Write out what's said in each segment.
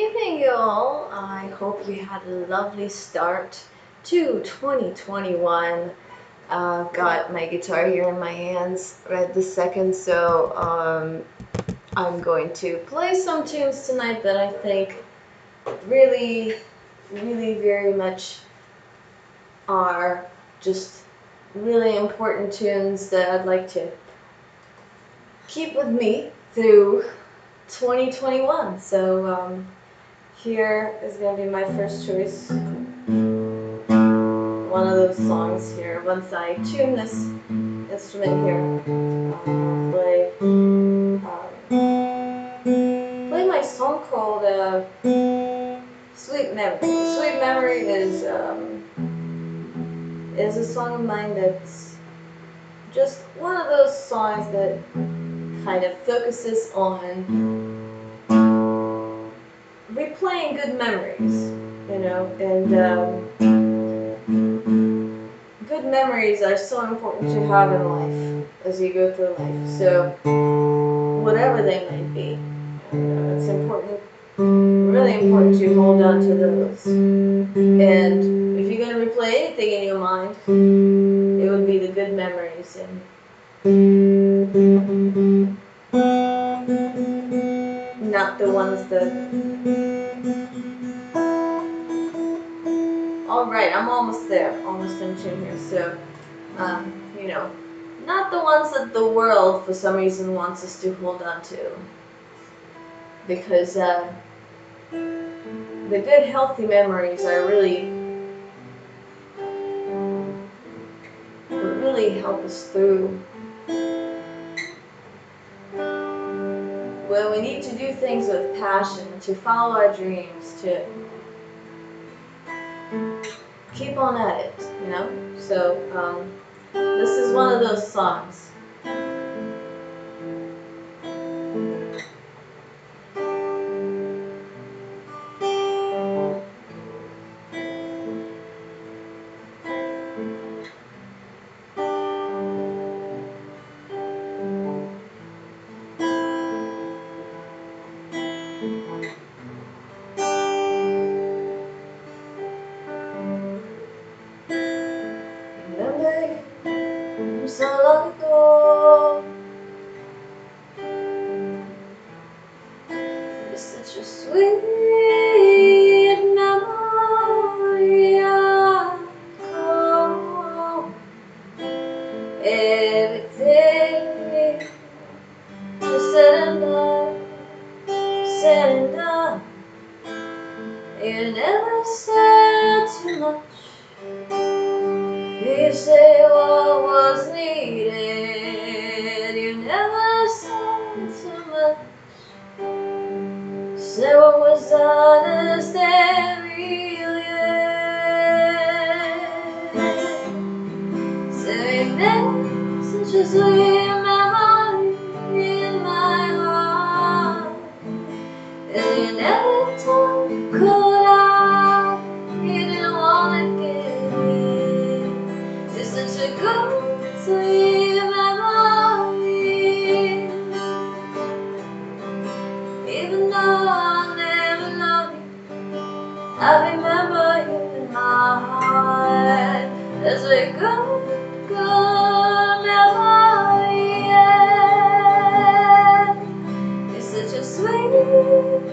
evening, y'all. I hope you had a lovely start to 2021. Got my guitar here in my hands right this second, so I'm going to play some tunes tonight that I think really, really very much are just really important tunes that I'd like to keep with me through 2021. So here is going to be my first choice. One of those songs here. Once I tune this instrument here, I'll play my song called Sweet Memory. Sweet Memory is a song of mine that's just one of those songs that kind of focuses on replaying good memories, you know, and good memories are so important to have in life as you go through life. So whatever they might be, it's important, really important to hold on to those. And if you're going to replay anything in your mind, it would be the good memories and not the ones that... Alright, I'm almost there, almost in tune here. So, you know, not the ones that the world for some reason wants us to hold on to. Because the good healthy memories are really help us through when we need to do things with passion, to follow our dreams, to keep on at it, you know. So this is one of those songs. Remember so long ago, it's such a sweet memory. I call everything you said and done. You never said too much. You say what was needed. You never said too much. Say what was honest and real, yeah. Say there's such a sweet memory in my heart, and you never told could I. You didn't wanna give me. It's such a good, sweet memory. Even though I'll never love you, I remember you in my heart. It's a good, good memory, yeah. It's such a sweet,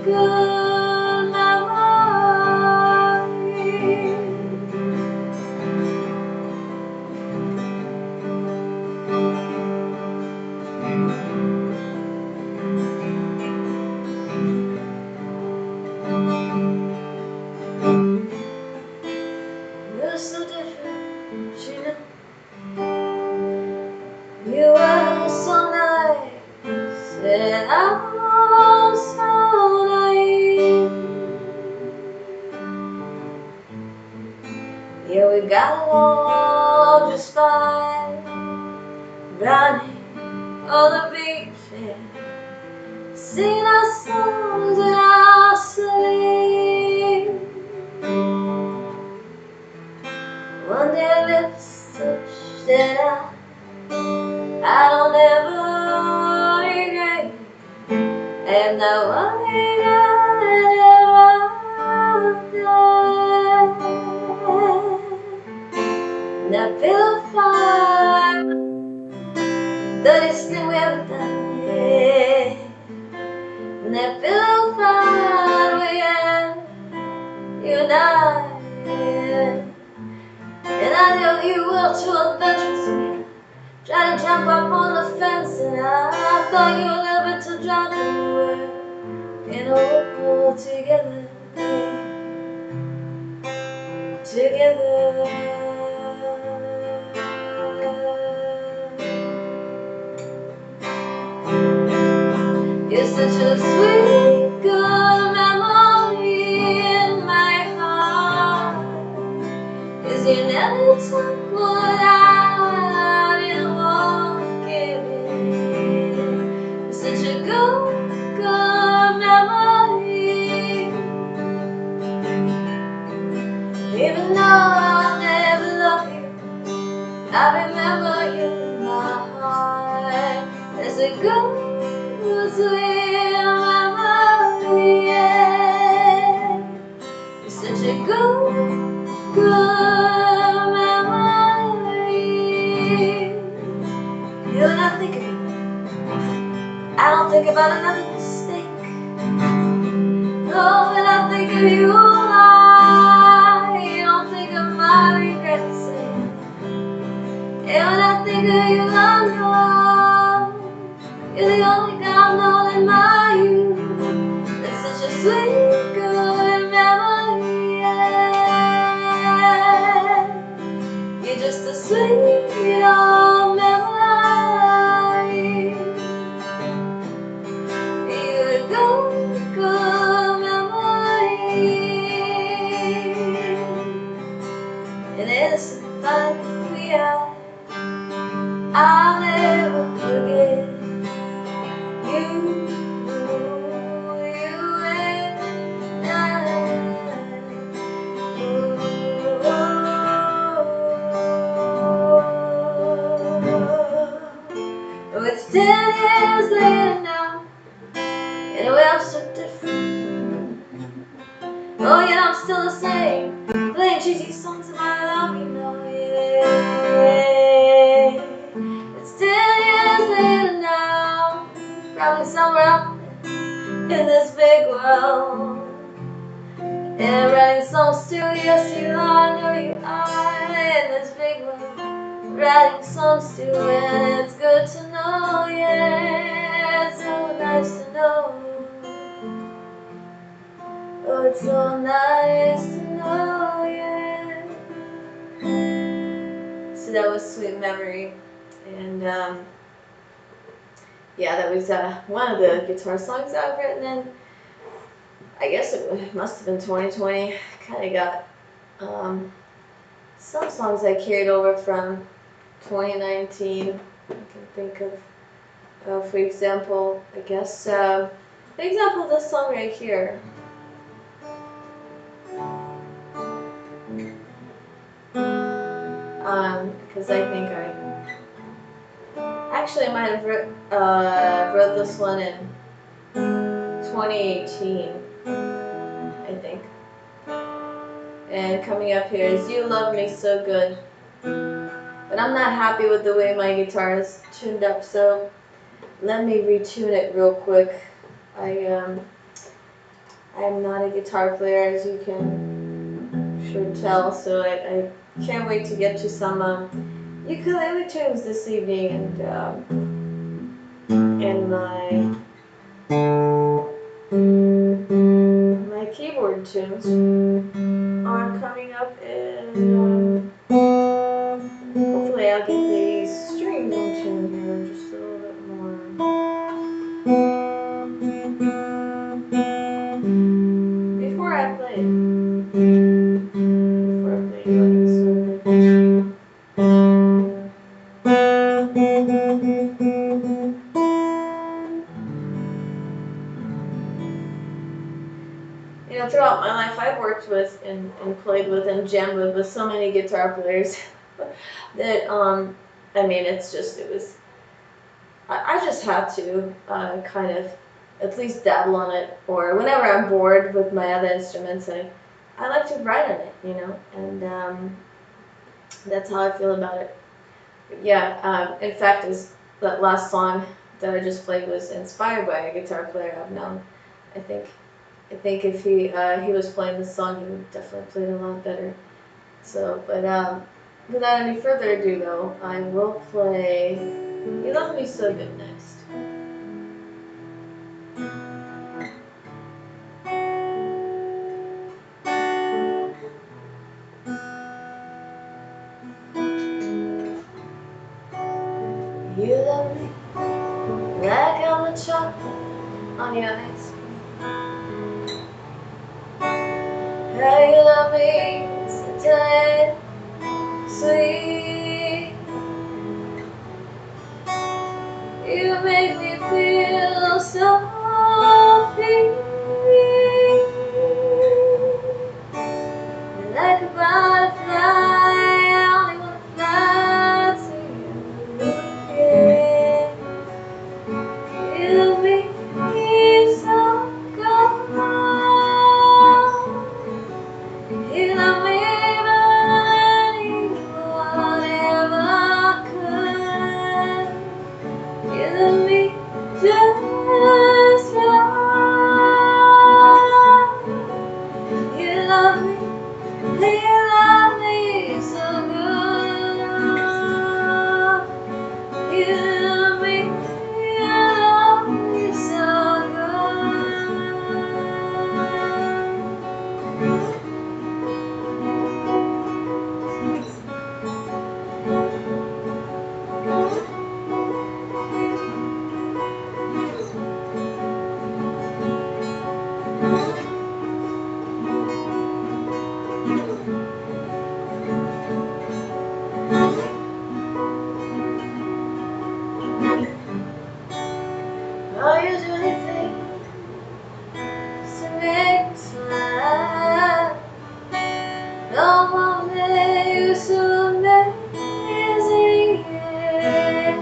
good memory. You're so different, you know. You were so nice, and I'm so naive. Yeah, we got along just fine, running on the beach and singing our songs in our sleep. One day our lips touched and I don't ever regret. And the one thing I never far. The distance we ever done, yeah. Never far away, yeah. You and I, yeah. And I know you were too adventurous for me. Try to jump up on the fence, and I thought you were a little bit too drunk when we were in a world together, together. You're such a sweet, good memory in my heart. 'Cause you never took what I didn't want, give it. You're such a good, good memory. Even though I'll never love you, I remember you in my heart. It's a good, sweet memory, yeah. You're such a good, good memory. You know when I think of you, I don't think about another mistake. Oh, when I think of you, I don't think of my regrets. And when I think of you, I know you're the only guy I've known in my youth. It's such a sweet, good memory, yeah. You're just a sweet old memory. You're a good, good memory. An innocent fun we had, I'll never forget you, you and I. Oh, it's 10 years later now, and we're so different. Oh, yet I'm still the same, playing cheesy songs about love, you know, yeah. It's 10 years later now, probably somewhere out there in this big world. And writing songs too, yes you are, I know you are, in this big world. Writing songs too, and it's good to know, yeah. It's so nice to know. Oh, it's so nice to know, yeah. So that was Sweet Memory, and yeah, that was one of the guitar songs I've written, and I guess it must have been 2020. Kind of got some songs I carried over from 2019. I can think of, for example, I guess, for example, this song right here. Because I think I might have wrote this one in 2018, I think. And coming up here is You Love Me So Good. But I'm not happy with the way my guitar is tuned up, so let me retune it real quick. I'm not a guitar player, as you can sure tell, so I can't wait to get to some ukulele tunes this evening, and my keyboard tunes are coming up, and hopefully I'll get these strings in tune here just a little bit more. Before I play You Love Me So Good. You know, throughout my life, I've worked with and played with and jammed with so many guitar players that, I mean, it was, I just had to kind of at least dabble on it, or whenever I'm bored with my other instruments, I like to write on it, you know, and that's how I feel about it. Yeah, in fact, is that last song that I just played was inspired by a guitar player I've known. I think I think if he was playing this song, he would definitely play it a lot better. So, but without any further ado, though, I will play "You Love Me So Good" next. You love me like I'm the chocolate on your ice cream. How you love me so tight, sweet. You make me feel so free, like a butterfly. I only wanna fly to you. Yeah. You make me so good. You love me more than anyone ever could. You love me just right. You love me, you love me so good. You love me, you love me so Oh, you do anything to make me smile. No one made you so amazing, yeah.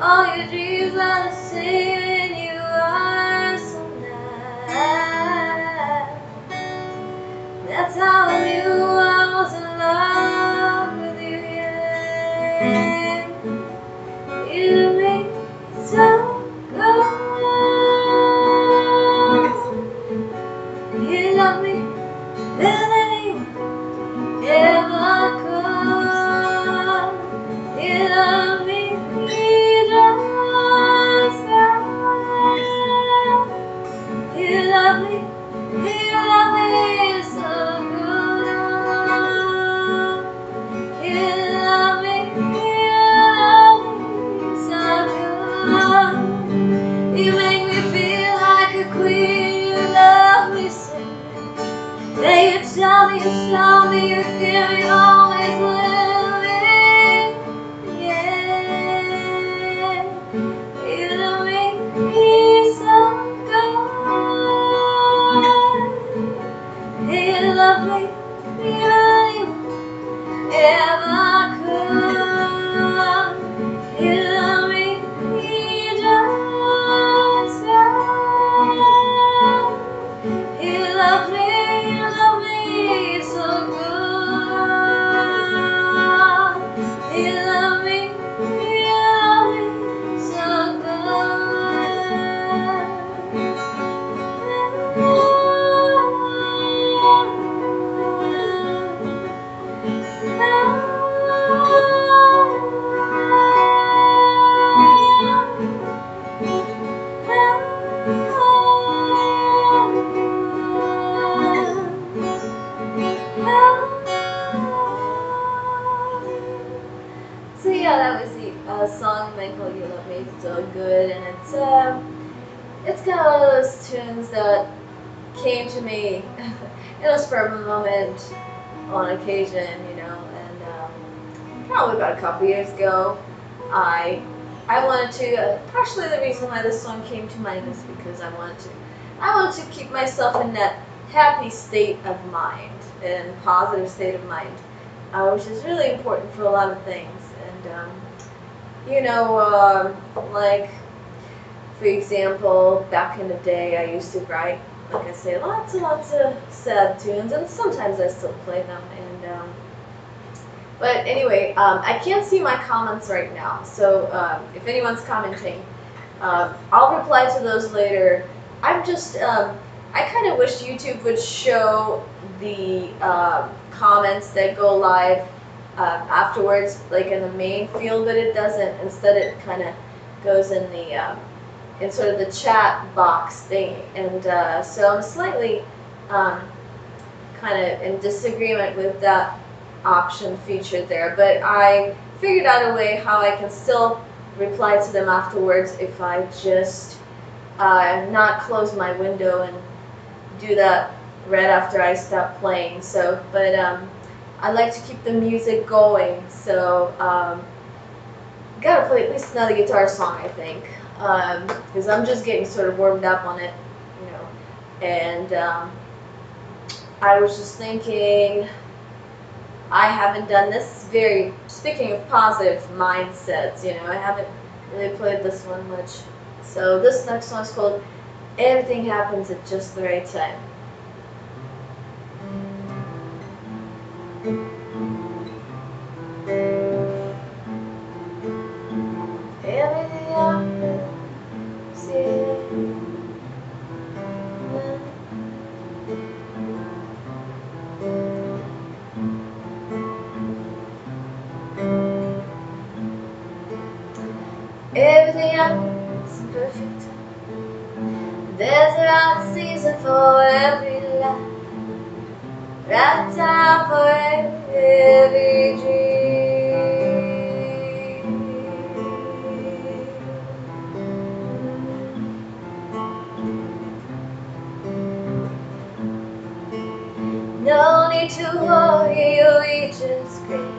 All your dreams are the same, you are so nice. That's how I knew I was in love with you, yeah. You make me so good. You love me better than anyone ever could. You love me just right. You love me so good. You love me so good. You make me feel like a queen. You love me so. Yeah, you tell me, you give me always living. Yeah, you love me so good. You love me, you ever could. You love me just right. You love me so good. You love me so So yeah, that was the song Michael, You Love Me So Good, and it's kind of one of those tunes that came to me in a spur of a moment on occasion, you know, and probably about a couple years ago, I I wanted to. Partially, the reason why this song came to mind is because I wanted to keep myself in that happy state of mind and positive state of mind, which is really important for a lot of things. And you know, like for example, back in the day, I used to write, like I say, lots and lots of sad tunes, and sometimes I still play them. And But anyway, I can't see my comments right now, so if anyone's commenting, I'll reply to those later. I'm just, I kind of wish YouTube would show the comments that go live afterwards, like in the main field, but it doesn't. Instead, it kind of goes in sort of the chat box thing, and so I'm slightly um, kind of in disagreement with that option featured there, but I figured out a way how I can still reply to them afterwards if I just not close my window and do that right after I stop playing. So, but I like to keep the music going, so gotta play at least another guitar song, I think, because I'm just getting sort of warmed up on it, you know, and I was just thinking, I haven't done this very, speaking of positive mindsets, you know, I haven't really played this one much. So this next song is called Everything Happens at Just the Right Time. Everything happens, yeah. Everything happens in perfect time. There's a right season for every life, right time for every dream. No need to worry, your reach is great.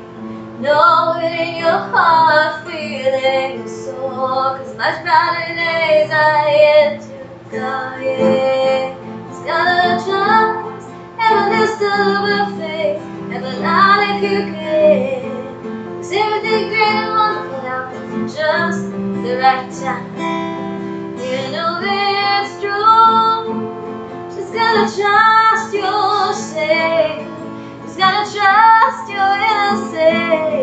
Know it in your heart, feel it in your soul, 'cause much brighter days are yet to come, yeah. Just gotta trust, and a little bit of faith, and a lot if you can. 'Cause everything great and wonderful happens at just the right time. You know it's true, just gotta trust yourself. Just gotta trust your inner self.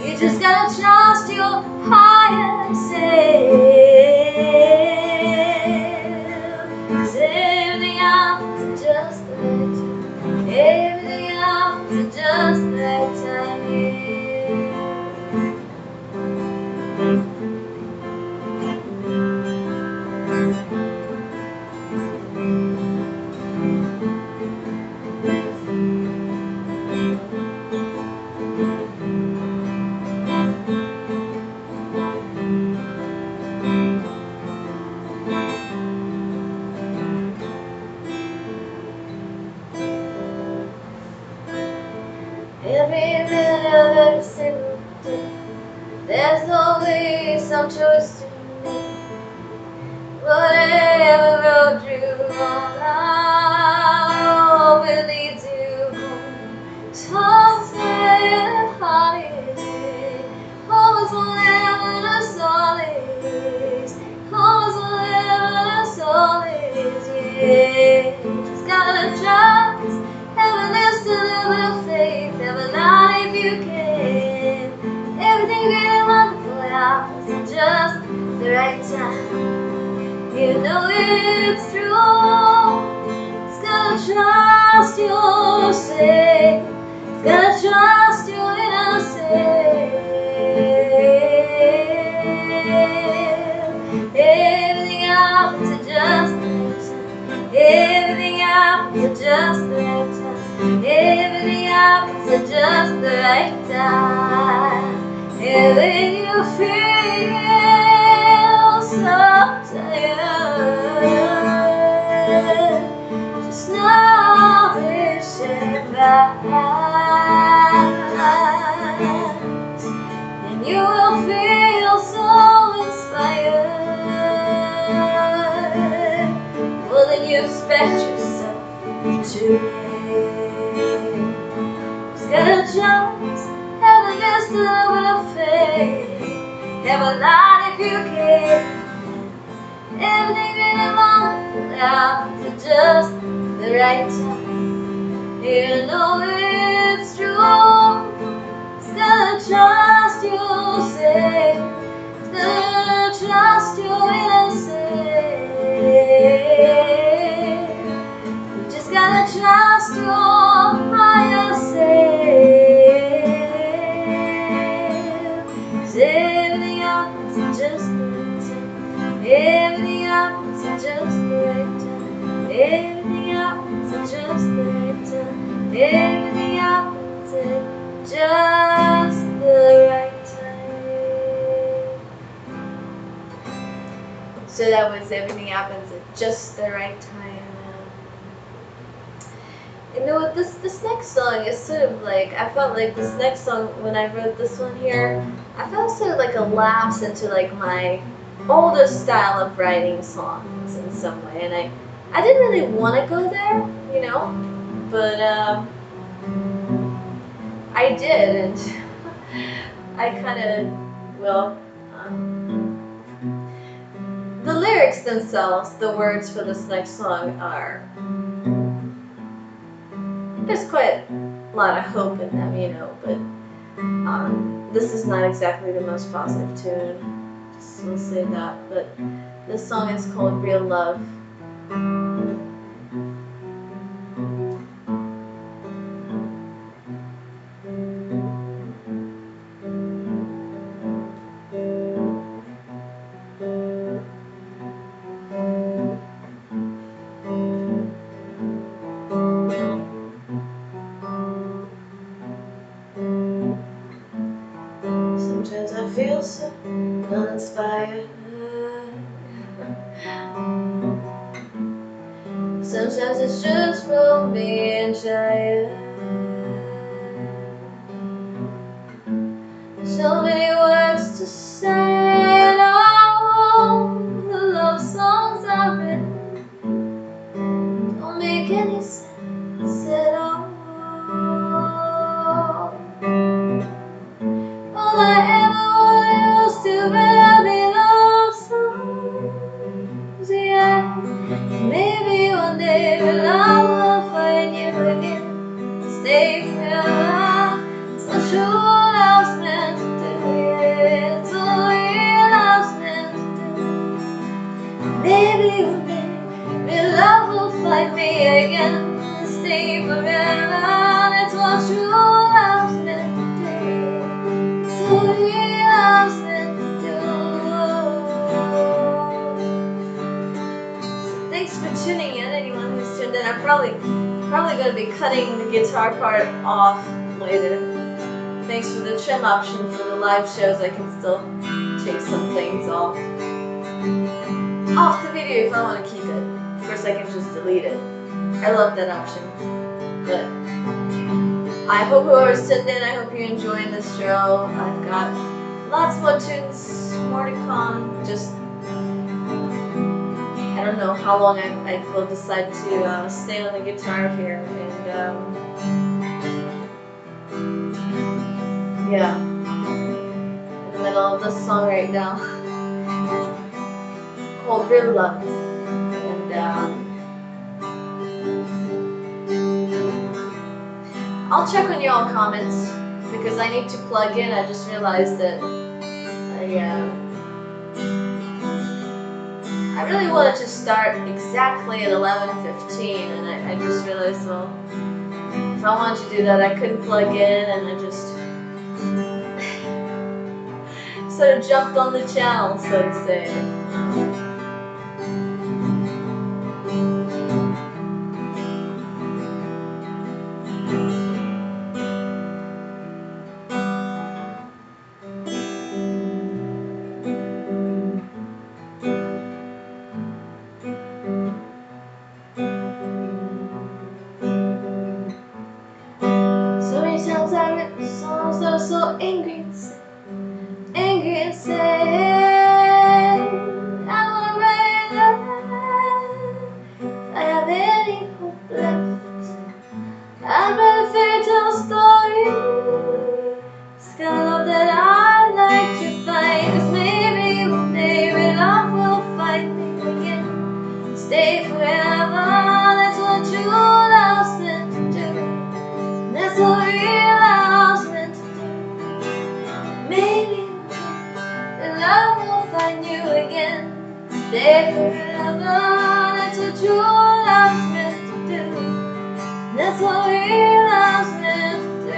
You just gotta trust your higher self. 'Cause everything happens at just the right time. Everything happens at just the right time, yeah. Every minute of every single day, there's always some choice to make. Whatever road you walk, I hope it leads you home. Toss where the heart is, home is wherever the soul is. Home is wherever the soul is, yeah. Just gotta trust, have a little bit of faith, have a lot if you can. Everything great and wonderful happens at just the right time. You know it's true, just gotta trust yourself, just gotta trust your inner self. Everything happens at just the right time. Everything happens at just the right time. Everything happens at just the right time. And when you feel so tired, just know this shall pass, and you will feel so inspired. Well, then you expect yourself to. Just gotta trust, have a just a little bit of faith, have a lot if you can. Everything in the moment happens at just the right time. You know it's true. Still trust you, say. Still trust you, innocent. You just gotta trust your higher self. 'Cause everything happens at just the right time. Everything happens at just the right time. Everything happens at just the right time. Everything happens at just the right time. So that was everything happens at just the right time. You know what, this next song is sort of like, I felt like this next song, when I wrote this one here, I felt sort of like a lapse into like my older style of writing songs in some way, and I didn't really want to go there, you know, but I did, and I kind of, well, the lyrics themselves, the words for this next song are, there's quite a lot of hope in them, you know, but this is not exactly the most positive tune, just we'll say that, but this song is called Real Love. Sometimes I feel so uninspired. Sometimes it's just from being tired. So many words to say, and all the love songs I've written don't make any sense at all. All I ever wanted was to write me love songs, yeah. Maybe one day love will find you again, stay forever. It's what true love's meant to do, yeah. It's what real love's meant to do. Maybe one day real love will find me again, stay forever. That's what true love's meant to do. It's what real love's meant to do. Thanks for tuning in, anyone who's tuned in. I'm probably going to be cutting the guitar part off later. Thanks for the trim option for the live shows. I can still take some things off the video if I want to keep it. Of course, I can just delete it. I love that option. But I hope whoever's tuned in, I hope you're enjoying this show. I've got lots more tunes, more to come. Just I don't know how long I will decide to stay on the guitar here, and yeah, in the middle of this song right now called Real Love, and I'll check on y'all comments because I need to plug in. I just realized that I really wanted to start exactly at 11:15, and I just realized, well, if I wanted to do that, I couldn't plug in, and I just sort of jumped on the channel, so to say. So many times I've written songs that are so angry and sad. Angry and sad. I wanna write that. If I have any hope left, I'd write a fairy tale story. It's kind of love that I'd like to find. 'Cause maybe one day real love will find me again, stay forever. That's what true love's meant to do. what real love's meant to do. Maybe the love will find you again. Stay forever, that's what true love's meant to do. That's what real love's meant to do.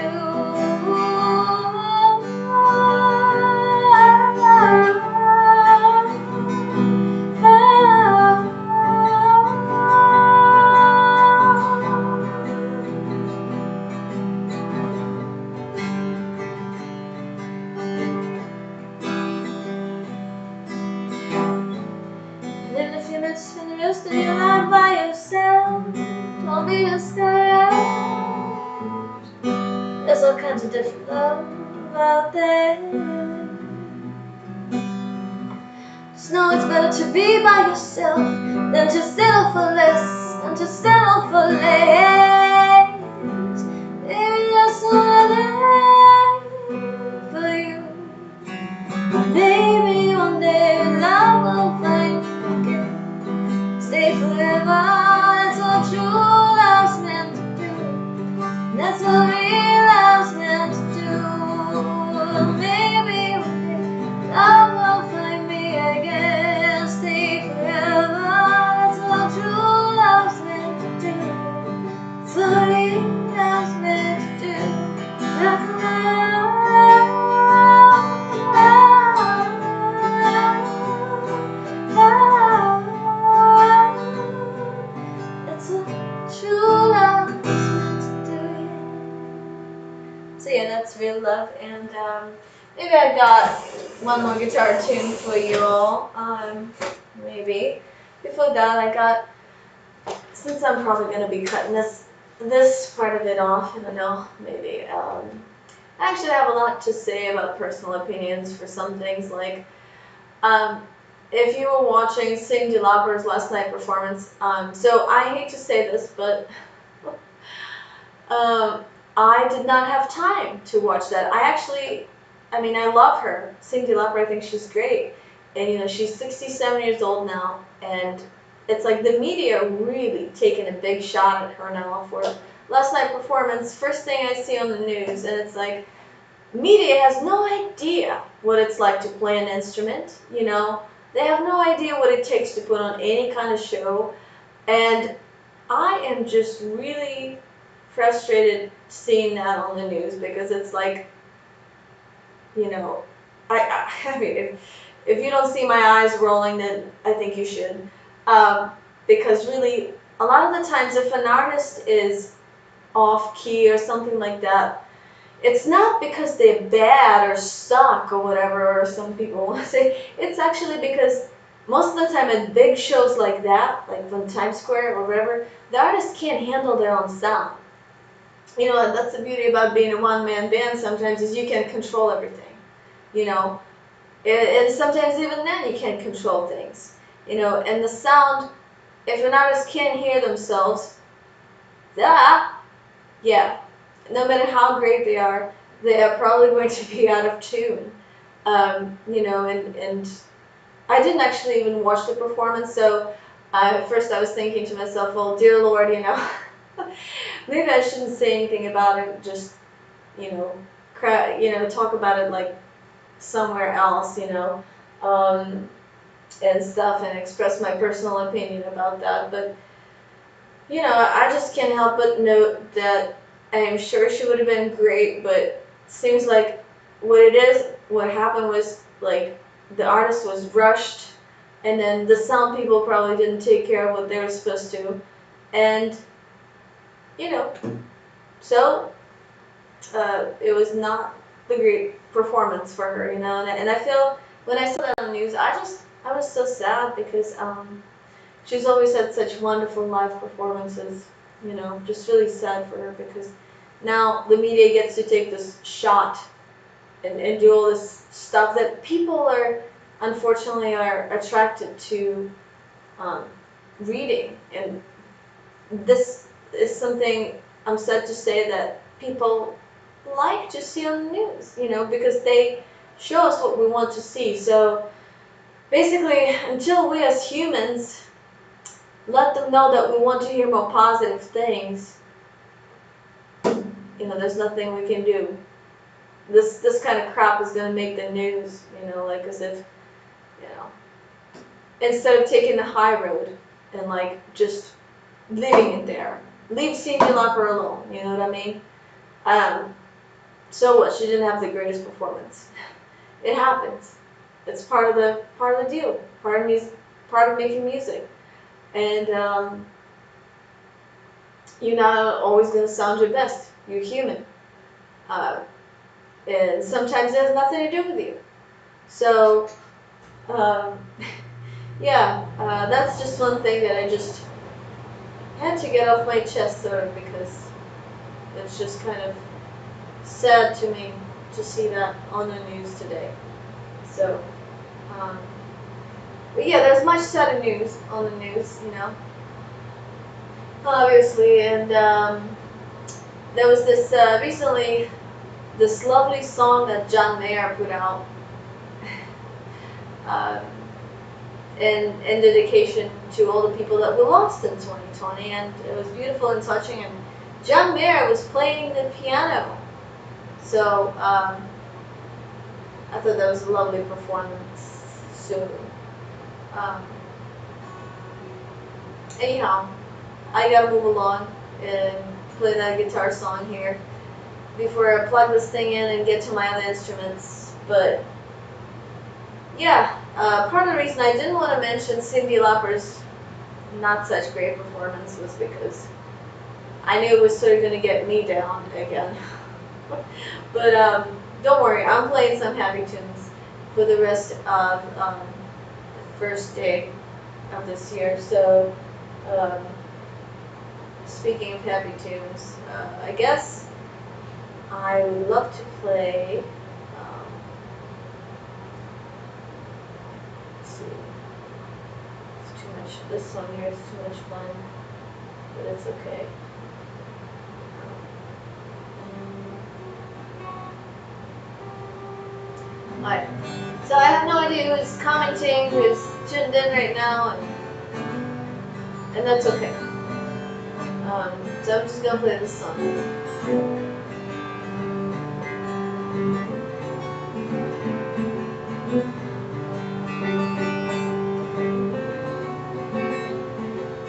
And then if you spend the rest of your life by yourself, don't be discouraged. There's all kinds of different love out there. Just know it's better to be by yourself than to settle for less, than to settle for less. Maybe that's all there for you. Maybe one day love will find you again. Stay forever, that's what true love's meant to do. That's what real love's meant to do. Maybe one day love will find me again. Stay forever, that's what true love's meant to do. That's what real love's meant to do. That's what true love is meant to do. So yeah, that's real love, and maybe I got one more guitar tune for you all. Maybe before that, I got, since I'm probably going to be cutting this part of it off, I don't know, maybe. I actually have a lot to say about personal opinions for some things, like if you were watching Cyndi Lauper's last night performance, so I hate to say this, but I did not have time to watch that. I love her. Cyndi Lauper, I think she's great. And, she's 67 years old now, and it's like the media really taking a big shot at her now for last night performance. First thing I see on the news, and it's like, media has no idea what it's like to play an instrument, They have no idea what it takes to put on any kind of show. And I am just really frustrated seeing that on the news, because it's like, I mean, if you don't see my eyes rolling, then I think you should. Because really, a lot of the times if an artist is off key or something like that, it's not because they're bad or suck or whatever, or some people want to say. It's actually because most of the time at big shows like that, like from Times Square or wherever, the artist can't handle their own sound. That's the beauty about being a one-man band sometimes, is you can control everything. And sometimes even then you can't control things. And the sound, if an artist can't hear themselves, yeah, no matter how great they are probably going to be out of tune. And I didn't actually even watch the performance, so at first I was thinking to myself, well, dear Lord, maybe I shouldn't say anything about it, just, talk about it like somewhere else, and stuff, and express my personal opinion about that. But, I just can't help but note that I am sure she would have been great, but it seems like what happened was, like, the artist was rushed, and then the sound people probably didn't take care of what they were supposed to, and, so it was not the great performance for her, and I feel, when I saw that on the news, I was so sad, because she's always had such wonderful live performances, just really sad for her, because now the media gets to take this shot and do all this stuff that people unfortunately are attracted to reading. And this is something, I'm sad to say, that people like to see on the news, because they show us what we want to see. So basically, until we as humans let them know that we want to hear more positive things, you know, there's nothing we can do. This kind of crap is gonna make the news, you know, like as if, you know, instead of taking the high road and like just leaving it there. Leave Cyndi Lauper alone, you know what I mean? So what? She didn't have the greatest performance. It happens. It's part of the deal. Part of making music. And you're not always gonna sound your best. You're human. Uh, and sometimes it has nothing to do with you. So um, yeah, that's just one thing that I just had to get off my chest, sort of, because it's just kind of sad to me to see that on the news today. So, um, but yeah, there's much sadder news on the news, you know, obviously, and there was this recently this lovely song that John Mayer put out um, in dedication to all the people that we lost in 2020, and it was beautiful and touching. And John Mayer was playing the piano, so I thought that was a lovely performance. So um, anyhow, I gotta move along and play that guitar song here before I plug this thing in and get to my other instruments. But yeah, part of the reason I didn't want to mention Cyndi Lauper's not such great performance was because I knew it was sort of going to get me down again. But don't worry, I'm playing some happy tunes for the rest of the first day of this year. So um, speaking of happy tunes, I guess I would love to play. Let's see. It's too much. This song here is too much fun, but it's okay. Alright. So I have no idea who's commenting, who's tuned in right now, and that's okay. So I'm just gonna play this song.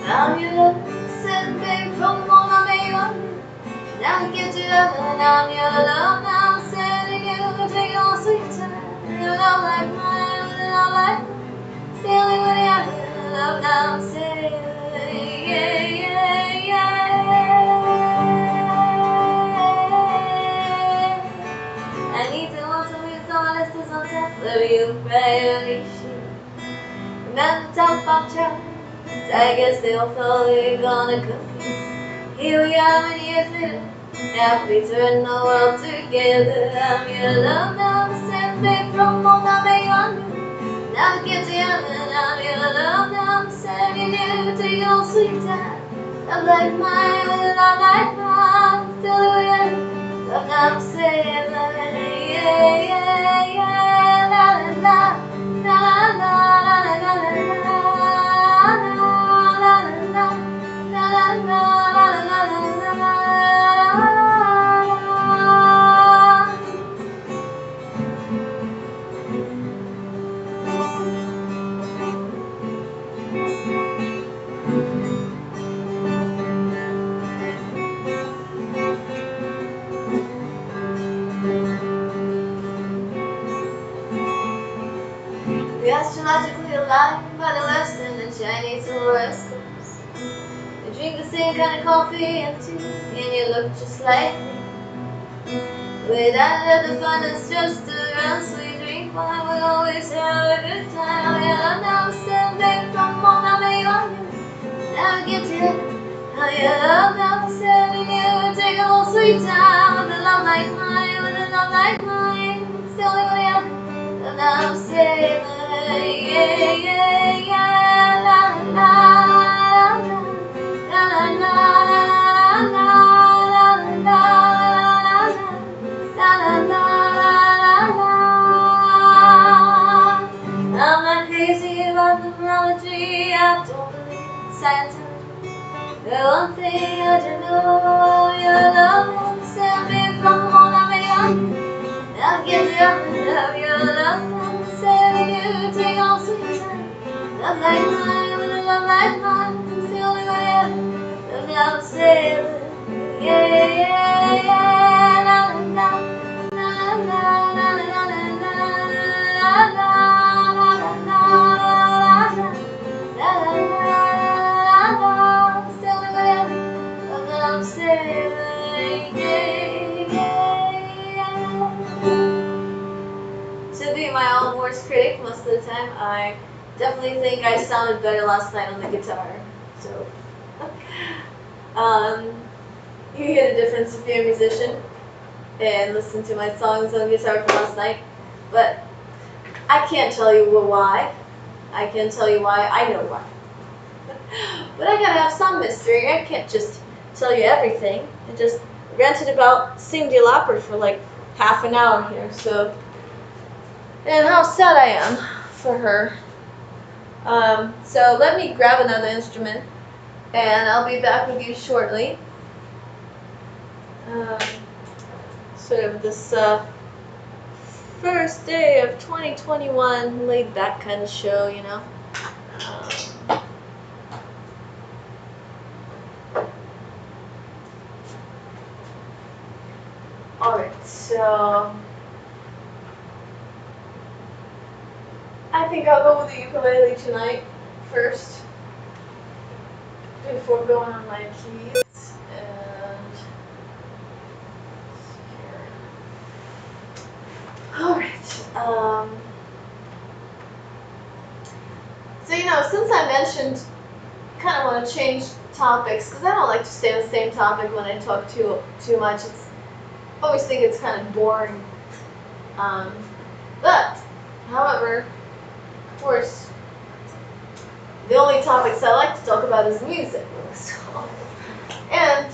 Now you listen, babe, from all my baby. Now you get to love, and I'm your love. Now I'm sending you, take your sweet time. Your love like mine, with a love like mine. Feeling with the other love, now I'm saying, yeah, yeah, yeah. I need to want to be honest as on top of you, right? Remember top of child. I guess they'll probably gonna cook. Here we are many years later, happy turn the world together. I'm your love now, send babe from home, now make on you. Now get together, I'm your love now, I'm sending you to your sweet time. Love like mine, love like mine, still together. Love now, I'm saying, yeah, yeah, yeah, la la la, la la la la la la. We astrologically aligned by the West and the Chinese horoscopes. You drink the same kind of coffee and tea, and you look just like me. Without the fun is just around sweet drink wine, we always have a good time. Yeah, now I'm still back from home, now may on you. Now get to how you love, now I'm sending you. Take a whole sweet time with a love like mine, with a love like mine. Still with you, and now I'm saving. Yeah, yeah, yeah, la la la la la la la la la la la. I'm not crazy about numerology, I don't believe in Scientology. The one thing I do know, your love won't send give you love, your love, say you take all sweet time. Love like mine, with a love like mine, it's the only way. Love, love, say it. Yeah, yeah, yeah, yeah, la, la, la, la, la, la, la, la, la, la, la, la, la, la, la. La la la la la, still the way I'm sailing, to be my own worst critic most of the time, I definitely think I sounded better last night on the guitar. So, um, you hear the difference if you're a musician and listen to my songs on guitar from last night. But I can't tell you why. I can tell you why. I know why. But I gotta have some mystery. I can't just tell you everything. I just ranted about Cyndi Lauper for like half an hour here, so. And how sad I am for her. So let me grab another instrument, and I'll be back with you shortly. Um, sort of this first day of 2021, laid back kind of show, you know. Alright, so I think I'll go with the ukulele tonight first before going on my keys. And alright, so since I mentioned kind of want to change topics, because I don't like to stay on the same topic when I talk too much. I always think it's kind of boring. But, however, of course, the only topics I like to talk about is music, so, and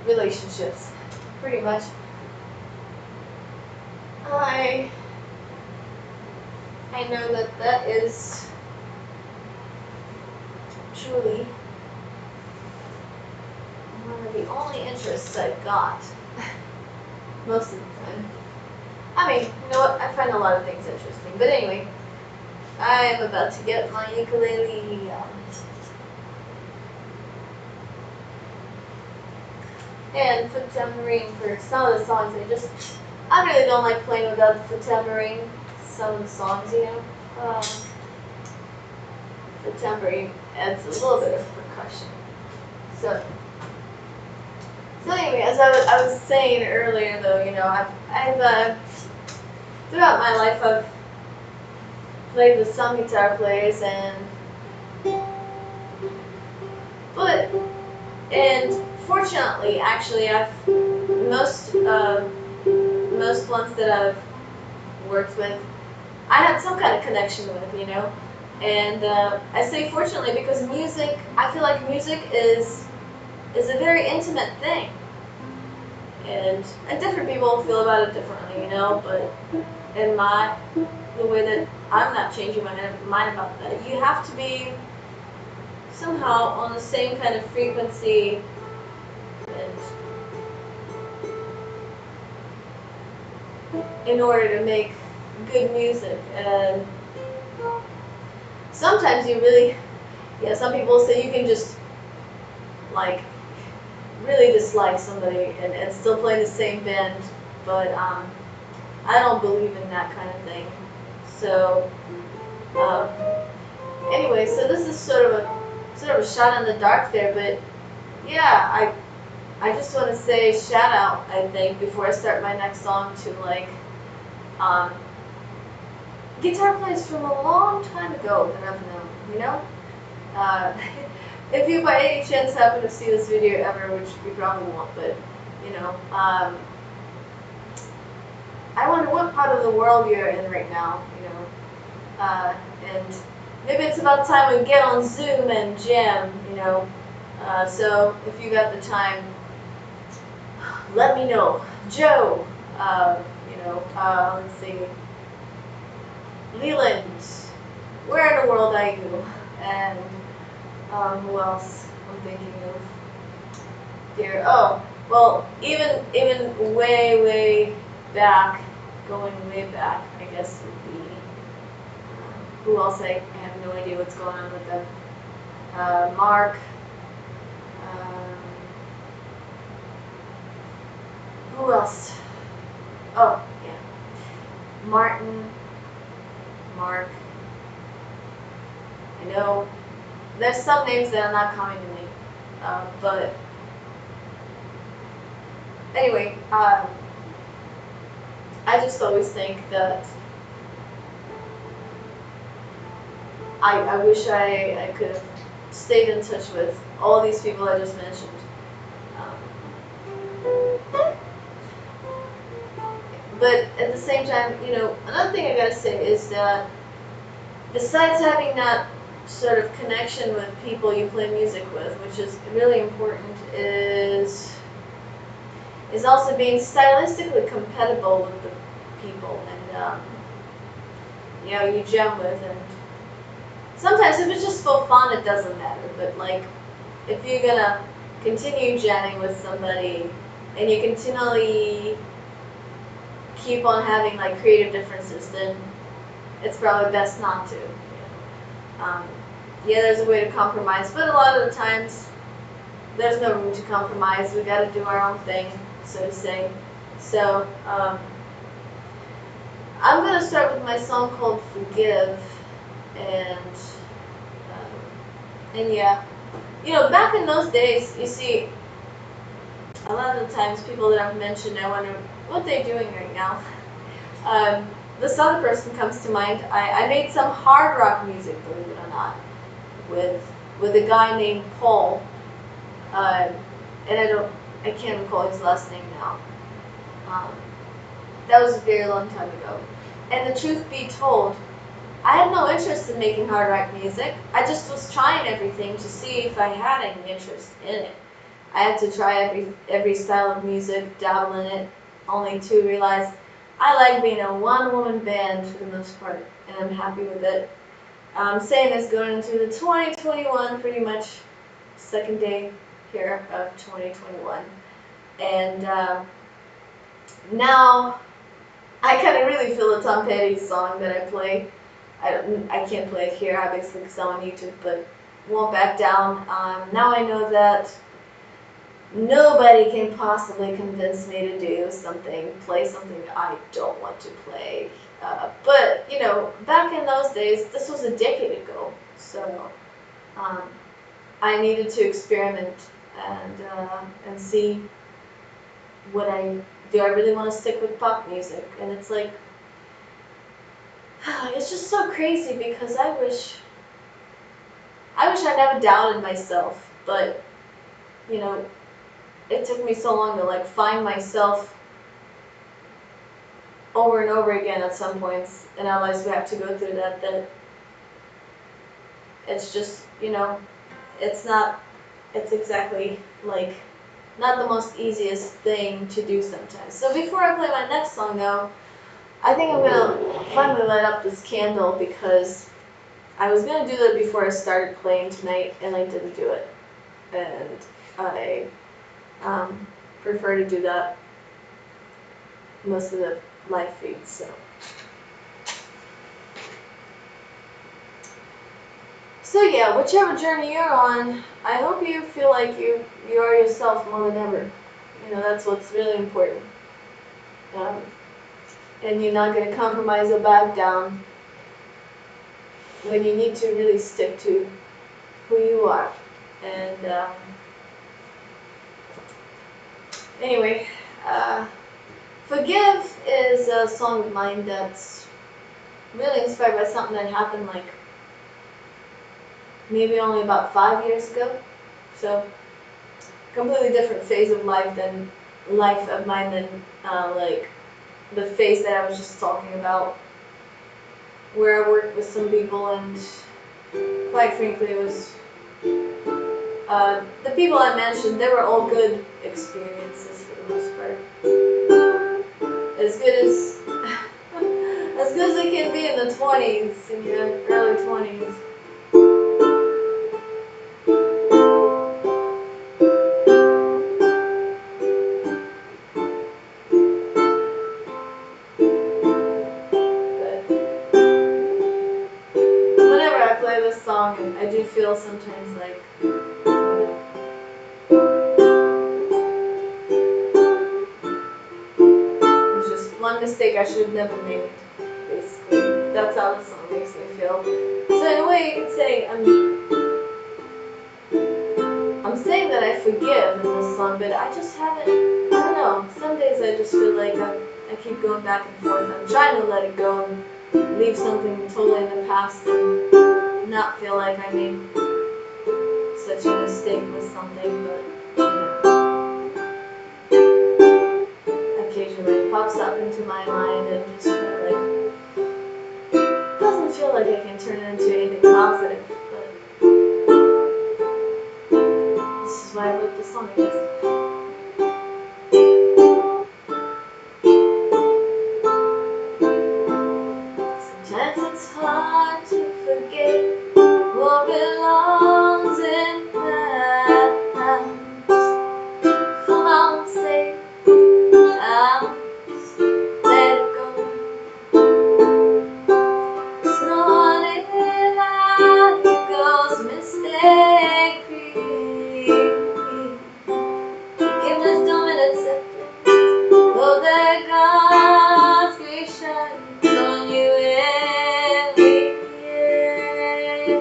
relationships, pretty much. I know that is truly one of the only interests I've got most of the time. I mean, you know what? I find a lot of things interesting. But anyway, I am about to get my ukulele out. And foot tambourine for some of the songs. I really don't like playing without the foot tambourine. Some of the songs, foot tambourine adds a little bit of percussion. So anyway, as I was saying earlier, though, I've throughout my life I've played with some guitar players, and fortunately, actually, I've most ones that I've worked with, I had some kind of connection with, and I say fortunately because music, I feel like music is a very intimate thing, and different people feel about it differently, but in the way that I'm not changing my mind about that, you have to be somehow on the same kind of frequency, and in order to make good music. And sometimes you really, some people say you can just like really dislike somebody and still play the same band, but I don't believe in that kind of thing. So anyway, so this is sort of a shot in the dark there, but yeah, I just want to say shout out, I think, before I start my next song to guitar players from a long time ago that I've known, if you by any chance happen to see this video ever, which you probably won't, but I wonder what part of the world you're in right now, and maybe it's about time we get on Zoom and jam, so if you got the time, let me know. Joe, let's see, Leland, where in the world are you? And who else I'm thinking of? Dear, oh, well, even way back, going way back, I guess would be who else? I have no idea what's going on with them. Mark. Um, who else? Oh, yeah. Martin. Mark. I know there's some names that are not coming to me. But anyway, I just always think that I wish I could have stayed in touch with all these people I just mentioned. Um, but at the same time, another thing I gotta say is that besides having that sort of connection with people you play music with, which is really important, is also being stylistically compatible with the people and you jam with. And sometimes if it's just for fun, it doesn't matter. But like, if you're gonna continue jamming with somebody and you continually keep on having like creative differences, then it's probably best not to. Yeah, there's a way to compromise, but a lot of the times there's no room to compromise. We got to do our own thing, so to say. So I'm gonna start with my song called "Forgive," and yeah, back in those days, you see, a lot of the times people that I've mentioned, I wonder what they're doing right now. This other person comes to mind. I made some hard rock music, believe it or not, with a guy named Paul, and I can't recall his last name now. Um, that was a very long time ago. And the truth be told, I had no interest in making hard rock music. I just was trying everything to see if I had any interest in it. I had to try every style of music, dabble in it, only to realize I like being a one-woman band for the most part, and I'm happy with it. Same as going into the 2021, pretty much second day here of 2021. And now I kind of really feel the Tom Petty song that I play. I can't play it here, obviously, because I'm on YouTube, but won't back down. Now I know that nobody can possibly convince me to play something I don't want to play. But, back in those days, this was a decade ago, so um, I needed to experiment and see do I really want to stick with pop music? And it's like, it's just so crazy because I wish I never doubted myself, but, it took me so long to like find myself over and over again at some points in our lives. We have to go through that it's just, it's exactly like not the most easiest thing to do sometimes. So before I play my next song though, I think I'm gonna finally light up this candle because I was gonna do that before I started playing tonight and I didn't do it. And I prefer to do that most of the live feeds. So yeah, whichever journey you're on, I hope you feel like you are yourself more than ever. That's what's really important. Um, and you're not going to compromise or back down when you need to really stick to who you are. And anyway, Forgive is a song of mine that's really inspired by something that happened like maybe only about 5 years ago. So completely different phase of life of mine than like the phase that I was just talking about, where I worked with some people and quite frankly it was the people I mentioned, they were all good experiences for the most part. As good as as good as it can be in the 20s, in your early 20s. song, and I do feel sometimes like it's just one mistake I should have never made. Basically, that's how the song makes me feel. So in a way, you could say I'm saying that I forgive in this song, but I just haven't. I don't know. Some days I just feel like I keep going back and forth. I'm trying to let it go and leave something totally in the past and not feel like I made such a mistake with something, but occasionally it pops up into my mind and just kind of like doesn't feel like I can turn it into anything positive. But this is why I wrote this song, I guess. Sometimes it's hard to forget what belongs in the past. Come on, say I'll let it go. It's not in life goes mistake free. Forgiveness don't mean acceptance. Oh, that God's grace shines on you every year.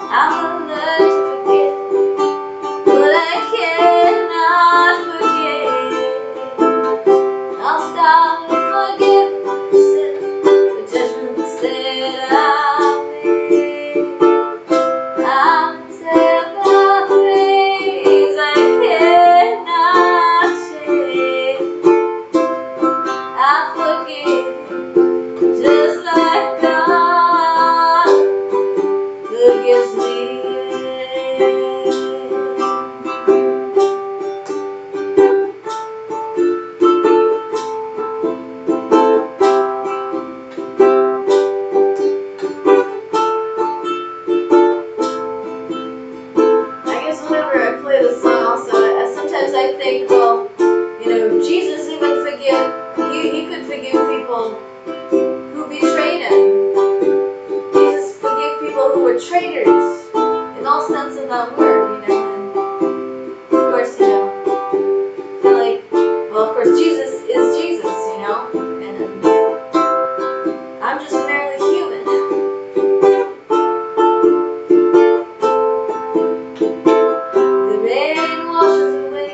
I will learn to forget, but I cannot forget. I'll stop forgiving the judgments that I made. I'll tell the things I cannot change. I forgive just like God forgives me. I guess whenever I play this song also, sometimes I think, well, Jesus even he could forgive people who betrayed him. Jesus forgave people who were traitors, in all sense of that word, and of course, I feel like, well, of course, Jesus is Jesus, and I'm just merely human. The rain washes away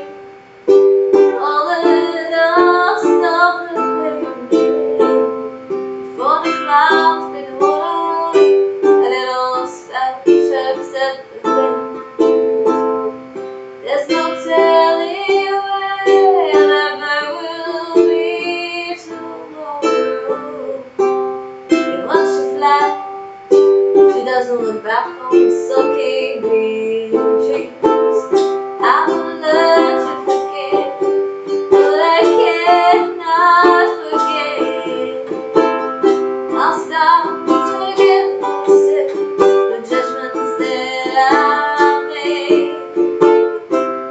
all the dust of the wind, for the clouds made water, and it all swept at the wind. There's no telling where there will be tomorrow. And once she's flat, she doesn't look back on the sulky green trees. I will learn to forget, but I cannot forget. I'll stop forgiving the judgments that I made.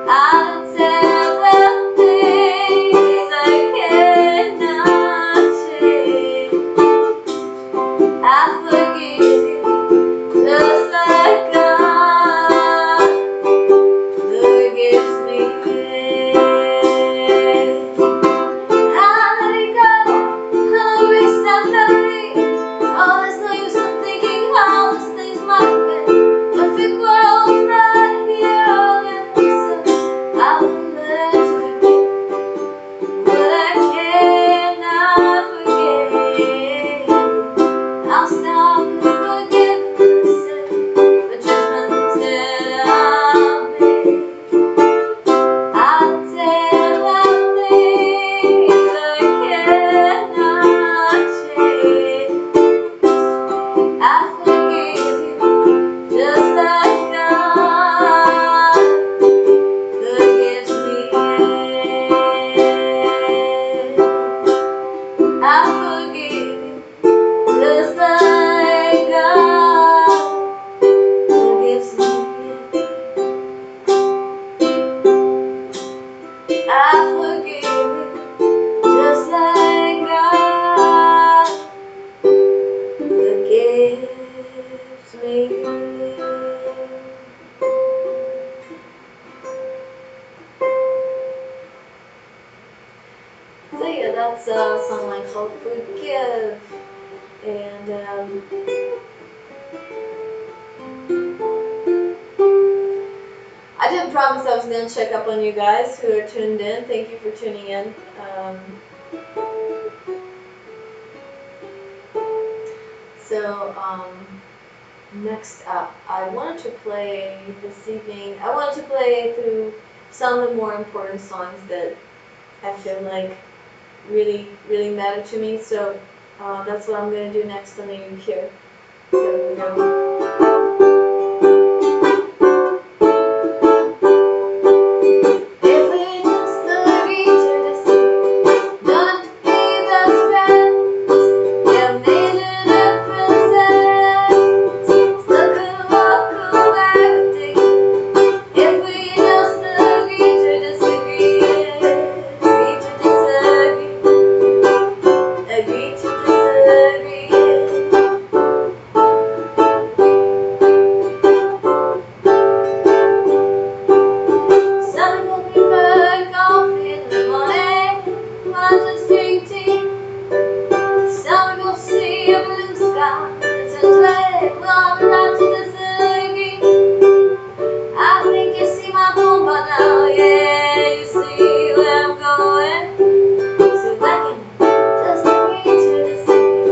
I'll tell the things I cannot change. I forgive you just like God forgives me. I let it go, I'll erase that memory. Oh, there's no use in thinking how this thing's might be. Perfect world's right here on the other side. I will learn to forget, but I cannot forget. I'll stop forgiving the judgments that I made. I'll tell the things I cannot change. I forgive you just like God forgives me. I forgive you just like God forgives me. I forgive you just like God forgives me. that's a song I called Forgive. And I did promise I was going to check up on you guys who are tuned in. Thank you for tuning in. Next up, I wanted to play this evening. I wanted to play through some of the more important songs that I feel like really matter to me. So that's what I'm going to do next on the new here. So here we go. If we just agree to disagree, not to be best friends, yeah, made a difference. Still could walk away with dignity. If we just agree to disagree, agree to disagree, agree to disagree. Some people prefer coffee in the morning, others drink tea. Some people see a blue sky and turns red. Well, I'm not to disagree. I think you see my phone by now, yeah, you see where I'm going. So I can just agree to disagree.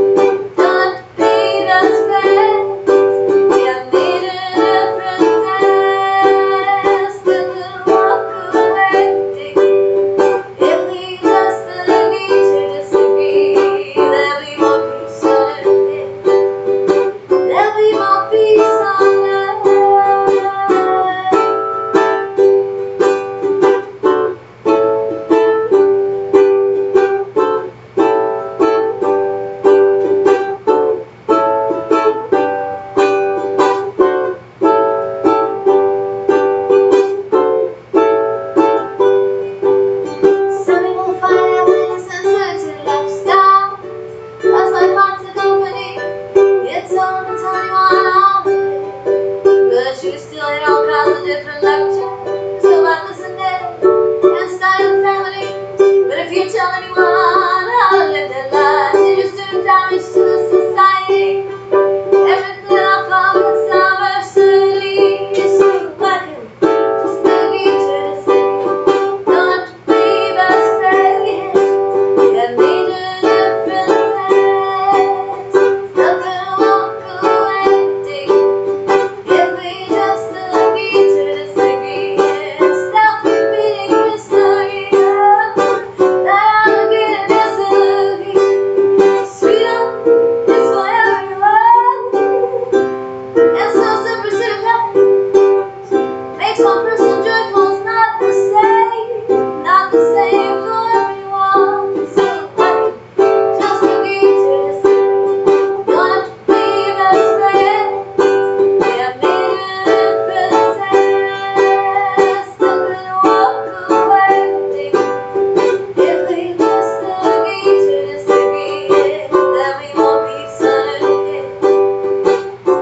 Don't have to be best friends. Yeah, made a difference. Still could walk away with dignity. If we just agree to disagree, there'll be more peace on earth. There'll be more peace on earth. Some people find happiness in certain lifestyles. That's like constant company. It's all the time on all the day. But you still hit all kinds of different lectures about listening and style of family. But if you tell anyone how to live their lives, you just do damage to the society. Everything I found is diversity. So I can just agree to disagree. Don't have to be best friends. Yeah, made a difference. Still gonna walk away with dignity. If we just agree to disagree, yeah, stop repeating history. That I'm agree to disagree. Freedom is for everyone. And so simple makes one person joyful. It's not the same, not the same for everyone. So I can just agree to disagree. Don't have to be best friends. Yeah, made a difference. Still gonna walk away with dignity. If we just agree to disagree, there'll be more peace on earth.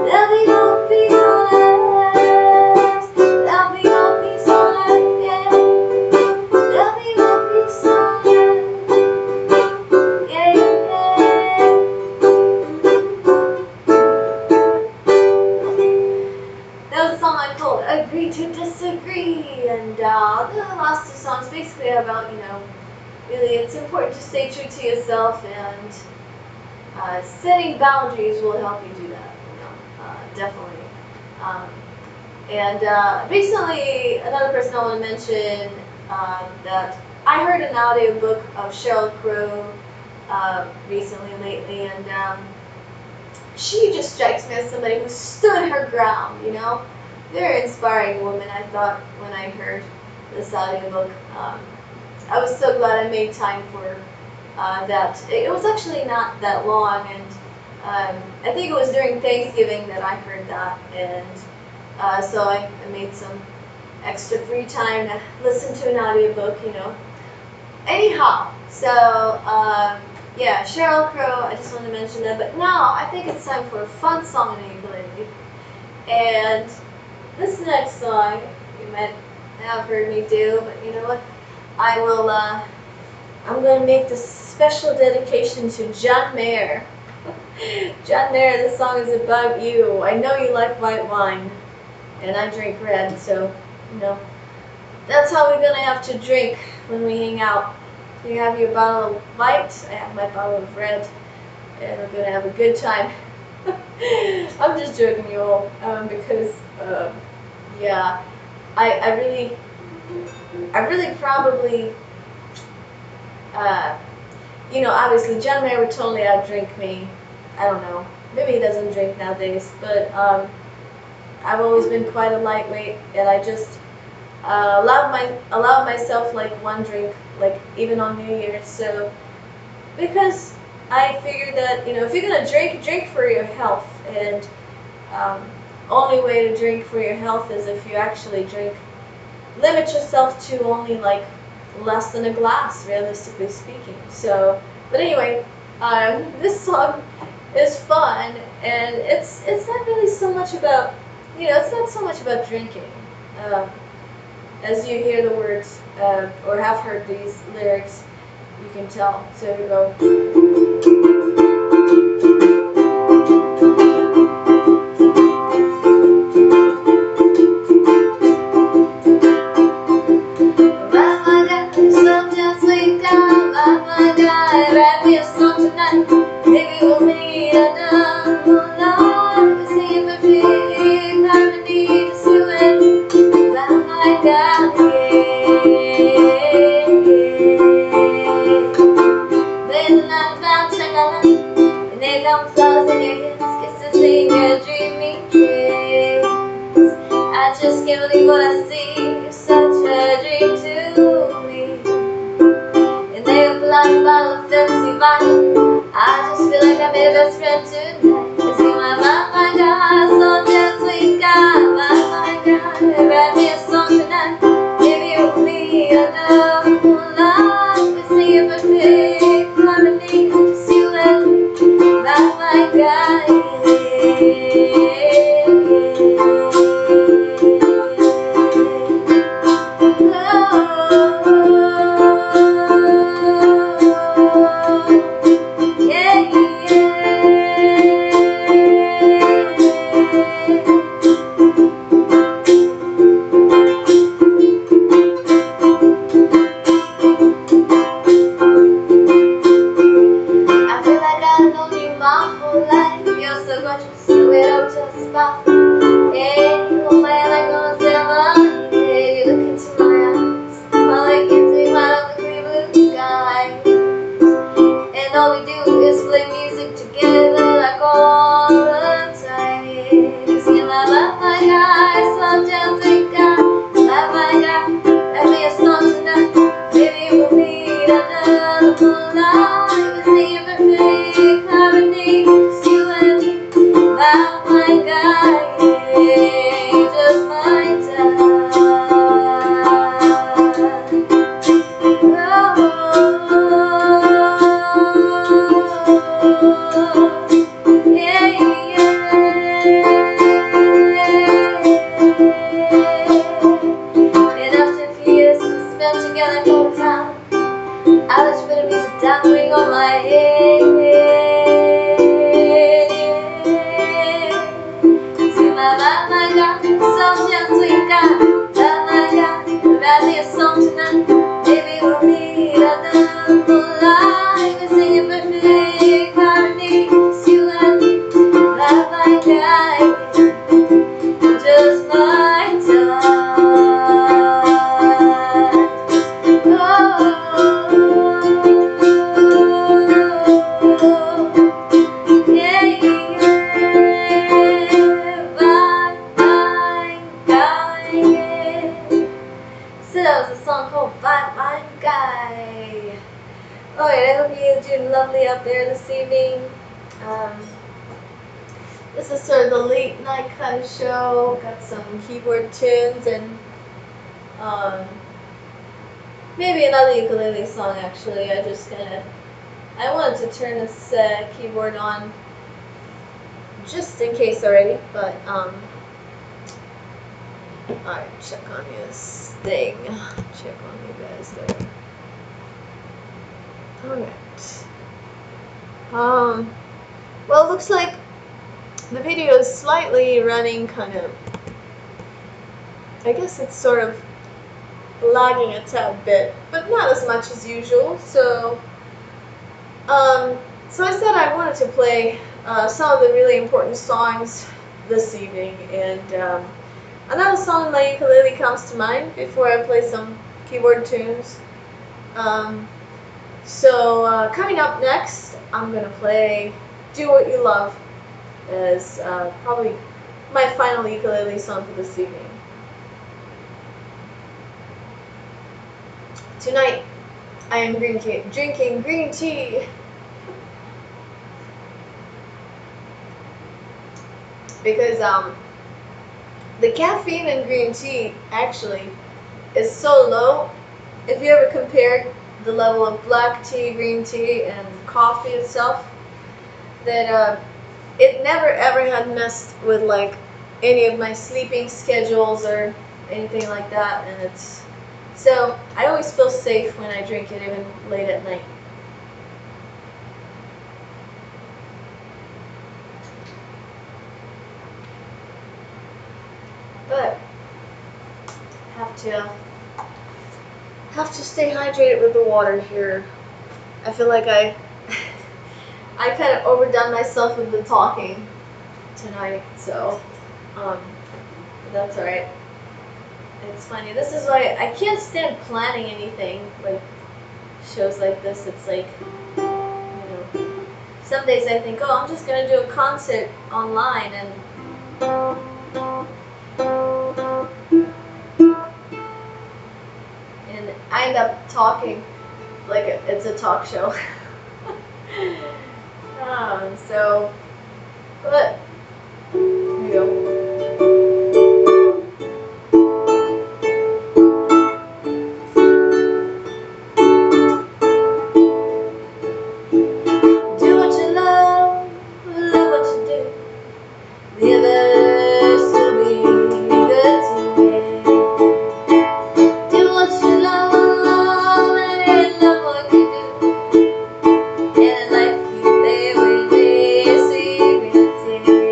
There'll be more peace on earth. There'll be more peace on earth, yeah. There'll be more peace on earth, yeah, yeah. That was a song I called Agree to Disagree. And the last two songs basically are about, really it's important to stay true to yourself, and setting boundaries will help you do that, definitely. Um, and recently, another person I want to mention, that I heard an audiobook of Sheryl Crow lately, and she just strikes me as somebody who stood her ground. Very inspiring woman, I thought, when I heard this audiobook. I was so glad I made time for that. It was actually not that long, and I think it was during Thanksgiving that I heard that, and so I made some extra free time to listen to an audiobook. Anyhow, so yeah, Sheryl Crow, I just wanted to mention that. But now I think it's time for a fun song on the ukulele. And this next song you might have heard me do, but you know what? I'm gonna make this special dedication to John Mayer. John Mayer, this song is about you. I know you like white wine, and I drink red, so, you know, that's how we're gonna have to drink when we hang out. You have your bottle of white, I have my bottle of red, and we're gonna have a good time. I'm just joking, you all, because, yeah, I really probably, uh, you know, obviously John Mayer would totally outdrink me. I don't know. Maybe he doesn't drink nowadays, but I've always been quite a lightweight, and I just allow myself like one drink, like even on New Year's. So because I figured that, you know, if you're gonna drink, drink for your health, and um, only way to drink for your health is if you actually drink. Limit yourself to only like less than a glass, realistically speaking. So, but anyway, this song is fun, and it's not really so much about, you know, it's not so much about drinking. Um, as you hear the words or have heard these lyrics, you can tell. So here we go. Write me a song tonight. Maybe we'll meet under the moonlight. We sing a perfect harmony, just you and oh my God, yeah. Then I'm about to and there come flowers in your hands, kisses in your dreamy dreams. I just can't believe what I see. You're such a dream to me. And they have a bottle of fancy wine. I just feel like I'm your best friend tonight. You see my God, so damn sweet God, my God, write me a song tonight. Maybe it will be under the moonlight. We sing a perfect harmony, just you and me, my God, yeah, I feel like I've known you my whole life. You're so gorgeous, the way up to the spot. And you hold my hand like no one's ever. Yeah, you look into my eyes, while I can see my lovely blue skies. And all we do is play music together like all the time. Yeah, singing my God, slow down, sweet God, my God, let me a song tonight. Maybe we'll meet under the moonlight. We sing a perfect harmony, just you and me, my God, yeah, just my time. I was putting music down, ring on my head. See my God, so young, sweet God, my God, write me a song tonight. Maybe we'll meet under the moonlight. We sing a perfect harmony, just you and me, my God, just my time. So that was a song called Bye Bye Guy. Alright, I hope you doing lovely out there this evening. This is sort of the late night kind of show. Got some keyboard tunes and maybe another ukulele song actually. I wanted to turn this keyboard on just in case already, but alright, check on this thing. Check on you guys there. Okay. Well, it looks like the video is slightly running kind of, I guess it's sort of lagging a tad bit, but not as much as usual. So I said I wanted to play some of the really important songs this evening, and another song on my ukulele comes to mind before I play some keyboard tunes. Um, Coming up next, I'm gonna play "Do What You Love" as probably my final ukulele song for this evening. Tonight, I am drinking green tea because the caffeine in green tea actually is so low. If you ever compared the level of black tea, green tea, and coffee itself, that it never ever had messed with like any of my sleeping schedules or anything like that, and it's so I always feel safe when I drink it, even late at night. But have to stay hydrated with the water here. I feel like I kind of overdone myself with the talking tonight, so um, that's alright. It's funny. This is why I can't stand planning anything like shows like this. It's like, some days I think, oh, I'm just gonna do a concert online, and I end up talking like it's a talk show. So, but here we go. Do what you love what you do. The others will be good to me. Do what you love and love what you do. And in life they will be secretive.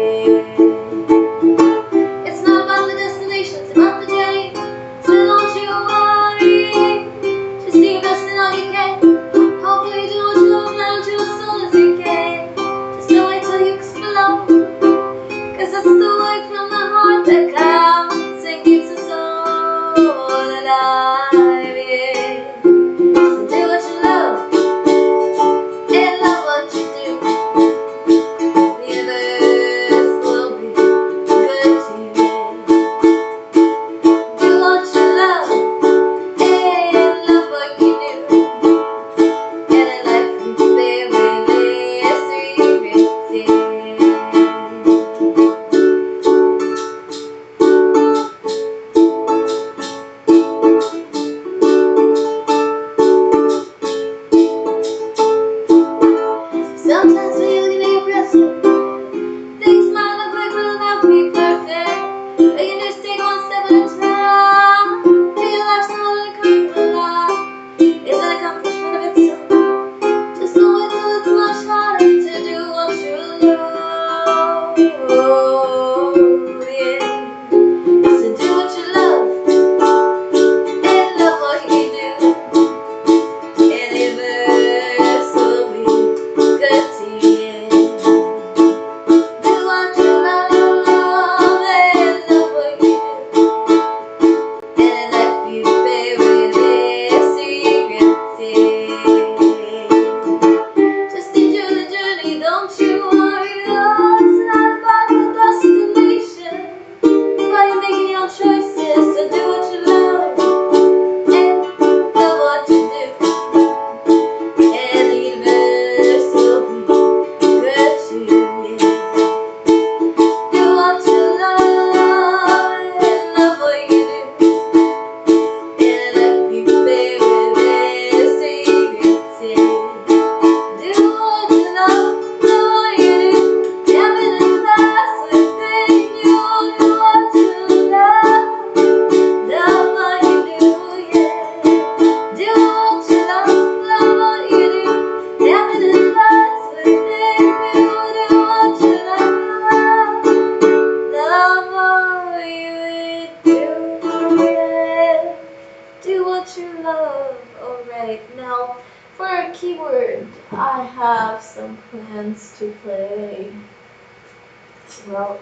have some plans to play. Well,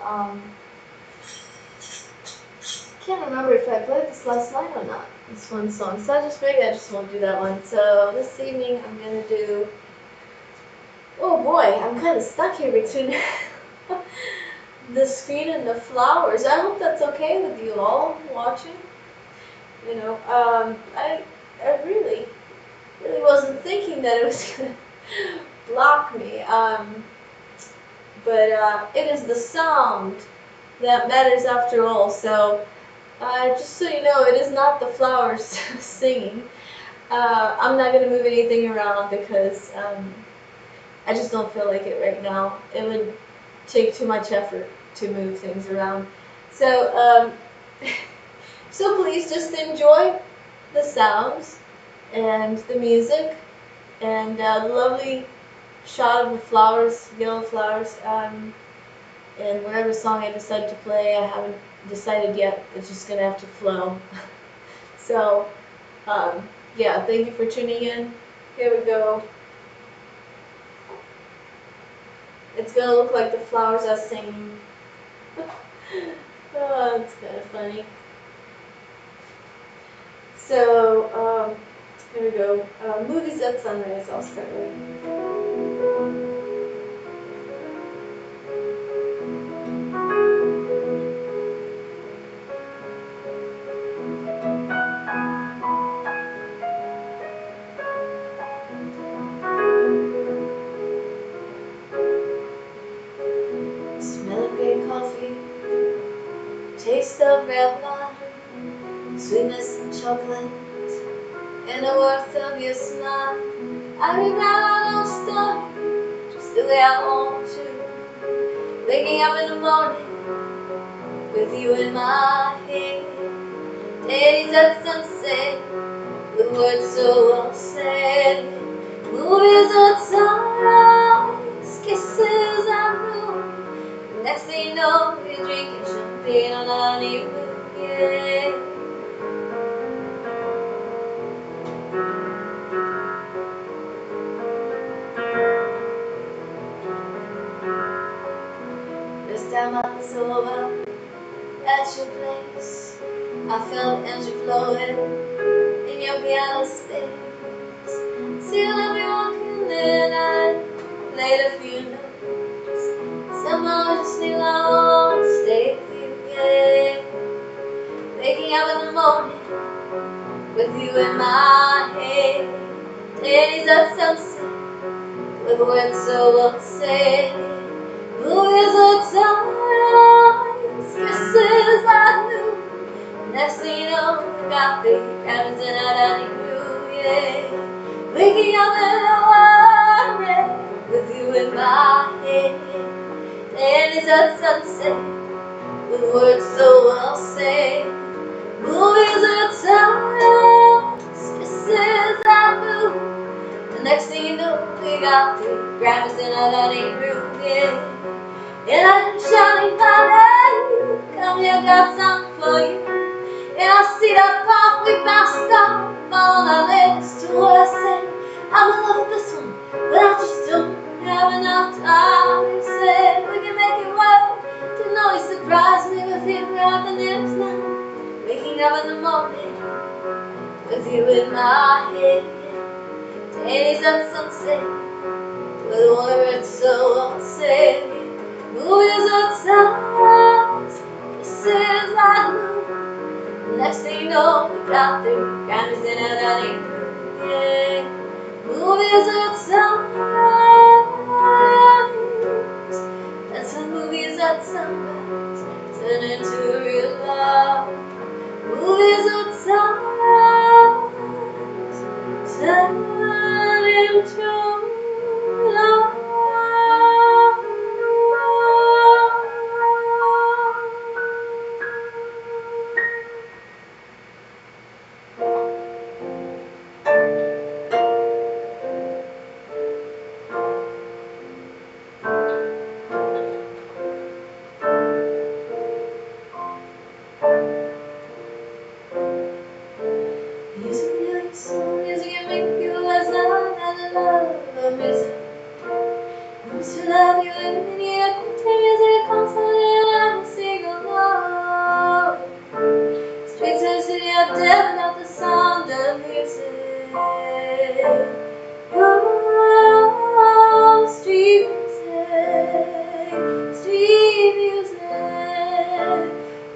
can't remember if I played this last night or not. This one song, so maybe I just won't do that one. So this evening I'm gonna do. Oh boy, I'm kind of stuck here between the screen and the flowers. I hope that's okay with you all watching. You know, I really wasn't thinking that it was gonna block me. But it is the sound that matters after all. So just so you know, it is not the flowers singing. I'm not gonna move anything around because I just don't feel like it right now. It would take too much effort to move things around. So so please just enjoy the sounds and the music and the lovely shot of the flowers, yellow flowers, and whatever song I decide to play, I haven't decided yet. It's just gonna have to flow. So, yeah, thank you for tuning in. Here we go. It's gonna look like the flowers are singing. Oh, it's kind of funny. So, here we go. Movies at sunrise, I'll start with. Smell of great coffee, taste of red wine, sweetness and chocolate, and the warmth of your smile. I rewrite our own story, just the way I want to. Waking up in the morning, with you in my head. Days at sunset, with words so unsaid. Movies at sunrise, kisses at noon. Next thing you know, you're drinking champagne on a honeymoon, yeah. This time I was over at your place. I felt energy flowing in your piano space. Still I'll be walking and I played a few notes. Somehow I just knew I want to stay with you, yeah. Waking up in the morning with you in my head. Ladies at sunset with words so unsaid. Movies at sunrise, kisses at noon. Next thing you know, we got the cameras in our dining room, yeah. Waking up in a world with you in my head. Ladies at sunset with words so well said. Movies at sunrise, kisses at noon. The next thing you know, we got the grammars in our dining room, yeah. And I'm shouting my name, come here, got something for you. And I see that path we passed up, all on our legs to what I say. I'm in love with this one, but I just don't have enough time. You said we can make it work. Didn't know you surprised me with your right the next night. Waking up in the morning with you in my head. Days at sunset with words so unsaid. Movies at sunrise, kisses at noon. Next thing you know, we got the cameras in our dining room, yeah. Movies at sunrise, that's when movies at sunrise turn into real love. Movies at sunrise turn into love. Knows to love you and we need a continuous constant and sing along. Streets of the city are dead without the sound of music. Oh, street music, street music.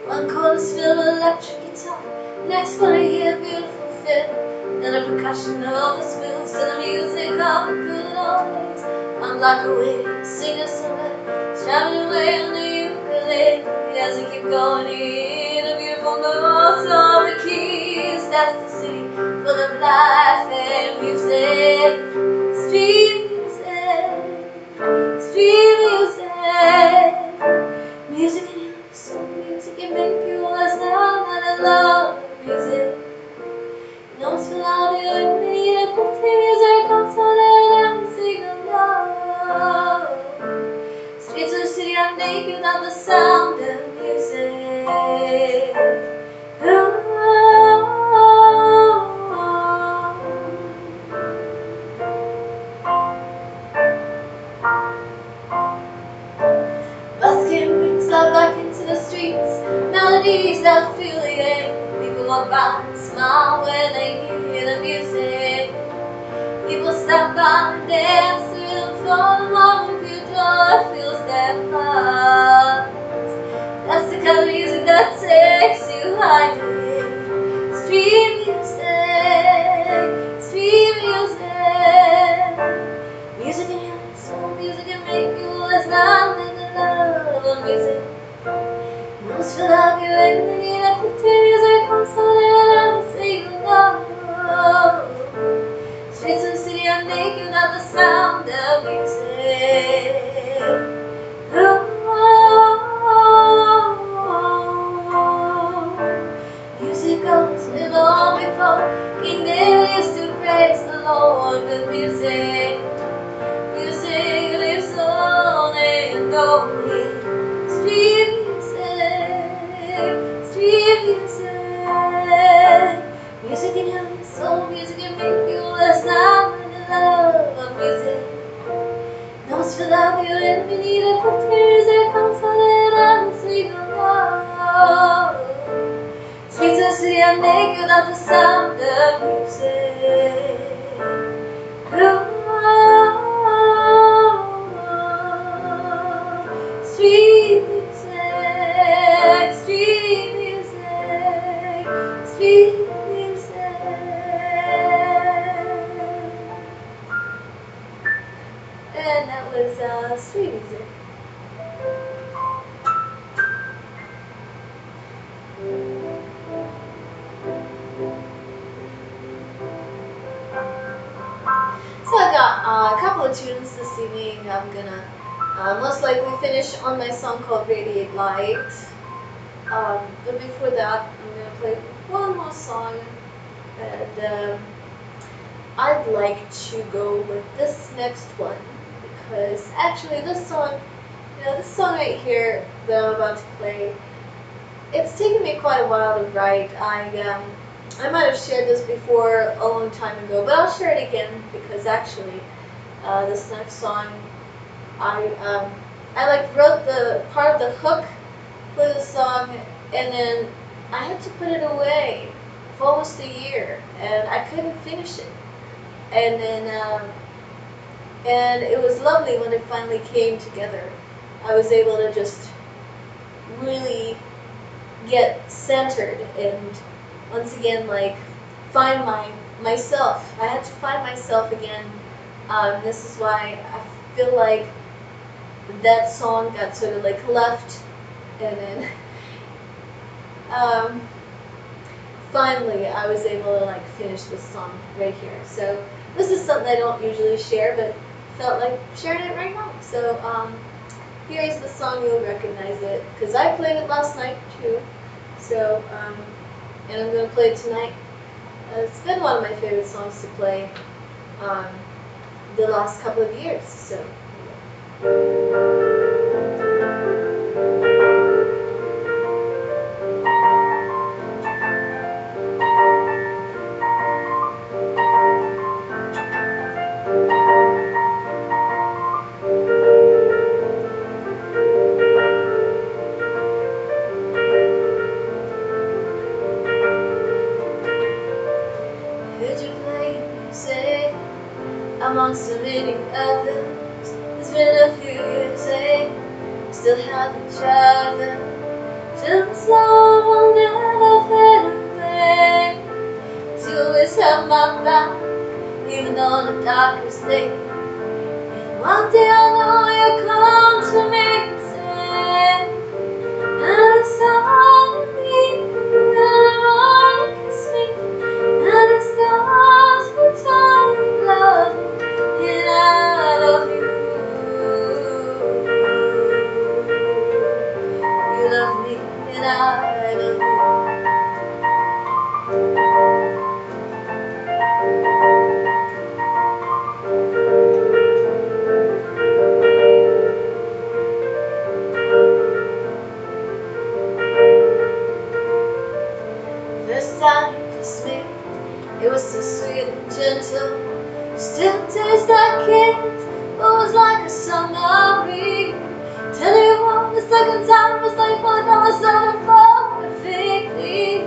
One chord is filled with electric guitar, next one I hear a beautiful fiddle, then a percussion of the spoons to the music of the good old days. I'm like a wave, singer-songwriter, strumming away on the ukulele as I keep going in the beautiful notes of the keys. That's the city full of life and music. Street music, street music. Music and healing, soul music can make you less now, and I love music. Notes will love you and me, and put music on so that I'm sing along. Streets of the city are naked without the sound of music. Busking brings love back into the streets, melodies that feel the air. People walk by and smile when they hear the music. People stop by and dance through the floor, the moment pure joy fills their hearts. That's the kind of music that takes you higher. Street music, street music. Music can heal your soul, music can make you less loud than the love of music. Knows to love you and we need a music console and sing along. Streets of the city are naked without the sound of music. Music goes with all before King David used to praise the Lord with music. Music lives on and on. Street music, street music. Music can heal your soul, music can make you less loud than the love of music. Knows to love you and we need a put music console and sing along. Streets of the city are naked without the sound of music. Street music, street music, street music. And that was street music. So I got a couple of tunes this evening. I'm gonna most likely finish on my song called Radiate Light. But before that, I'm gonna play one more song, and I'd like to go with this next one because actually this song, this song right here that I'm about to play, it's taken me quite a while to write. I might have shared this before a long time ago, but I'll share it again because actually, this next song, I like wrote the part of the hook for the song, and then I had to put it away for almost a year, and I couldn't finish it. And then, and it was lovely when it finally came together. I was able to just really get centered and once again like find myself. I had to find myself again. This is why I feel like that song got sort of like left, and then finally I was able to like finish this song right here. So this is something I don't usually share, but felt like sharing it right now. So here's the song, you'll recognize it because I played it last night too. So and I'm gonna play it tonight. It's been one of my favorite songs to play the last couple of years. So. still have each other. Just love will never fade away. You always have my back, even on the darkest day. And one day I know you'll come to me and say, and it's all me, and everyone can see, and the stars will tell you love me, and I love you. You love me, and I love you. First time you kissed me, it was so sweet and gentle. Still tastes like it, but was like a summer breeze. Tell you what, the second time was like falling on myself perfectly.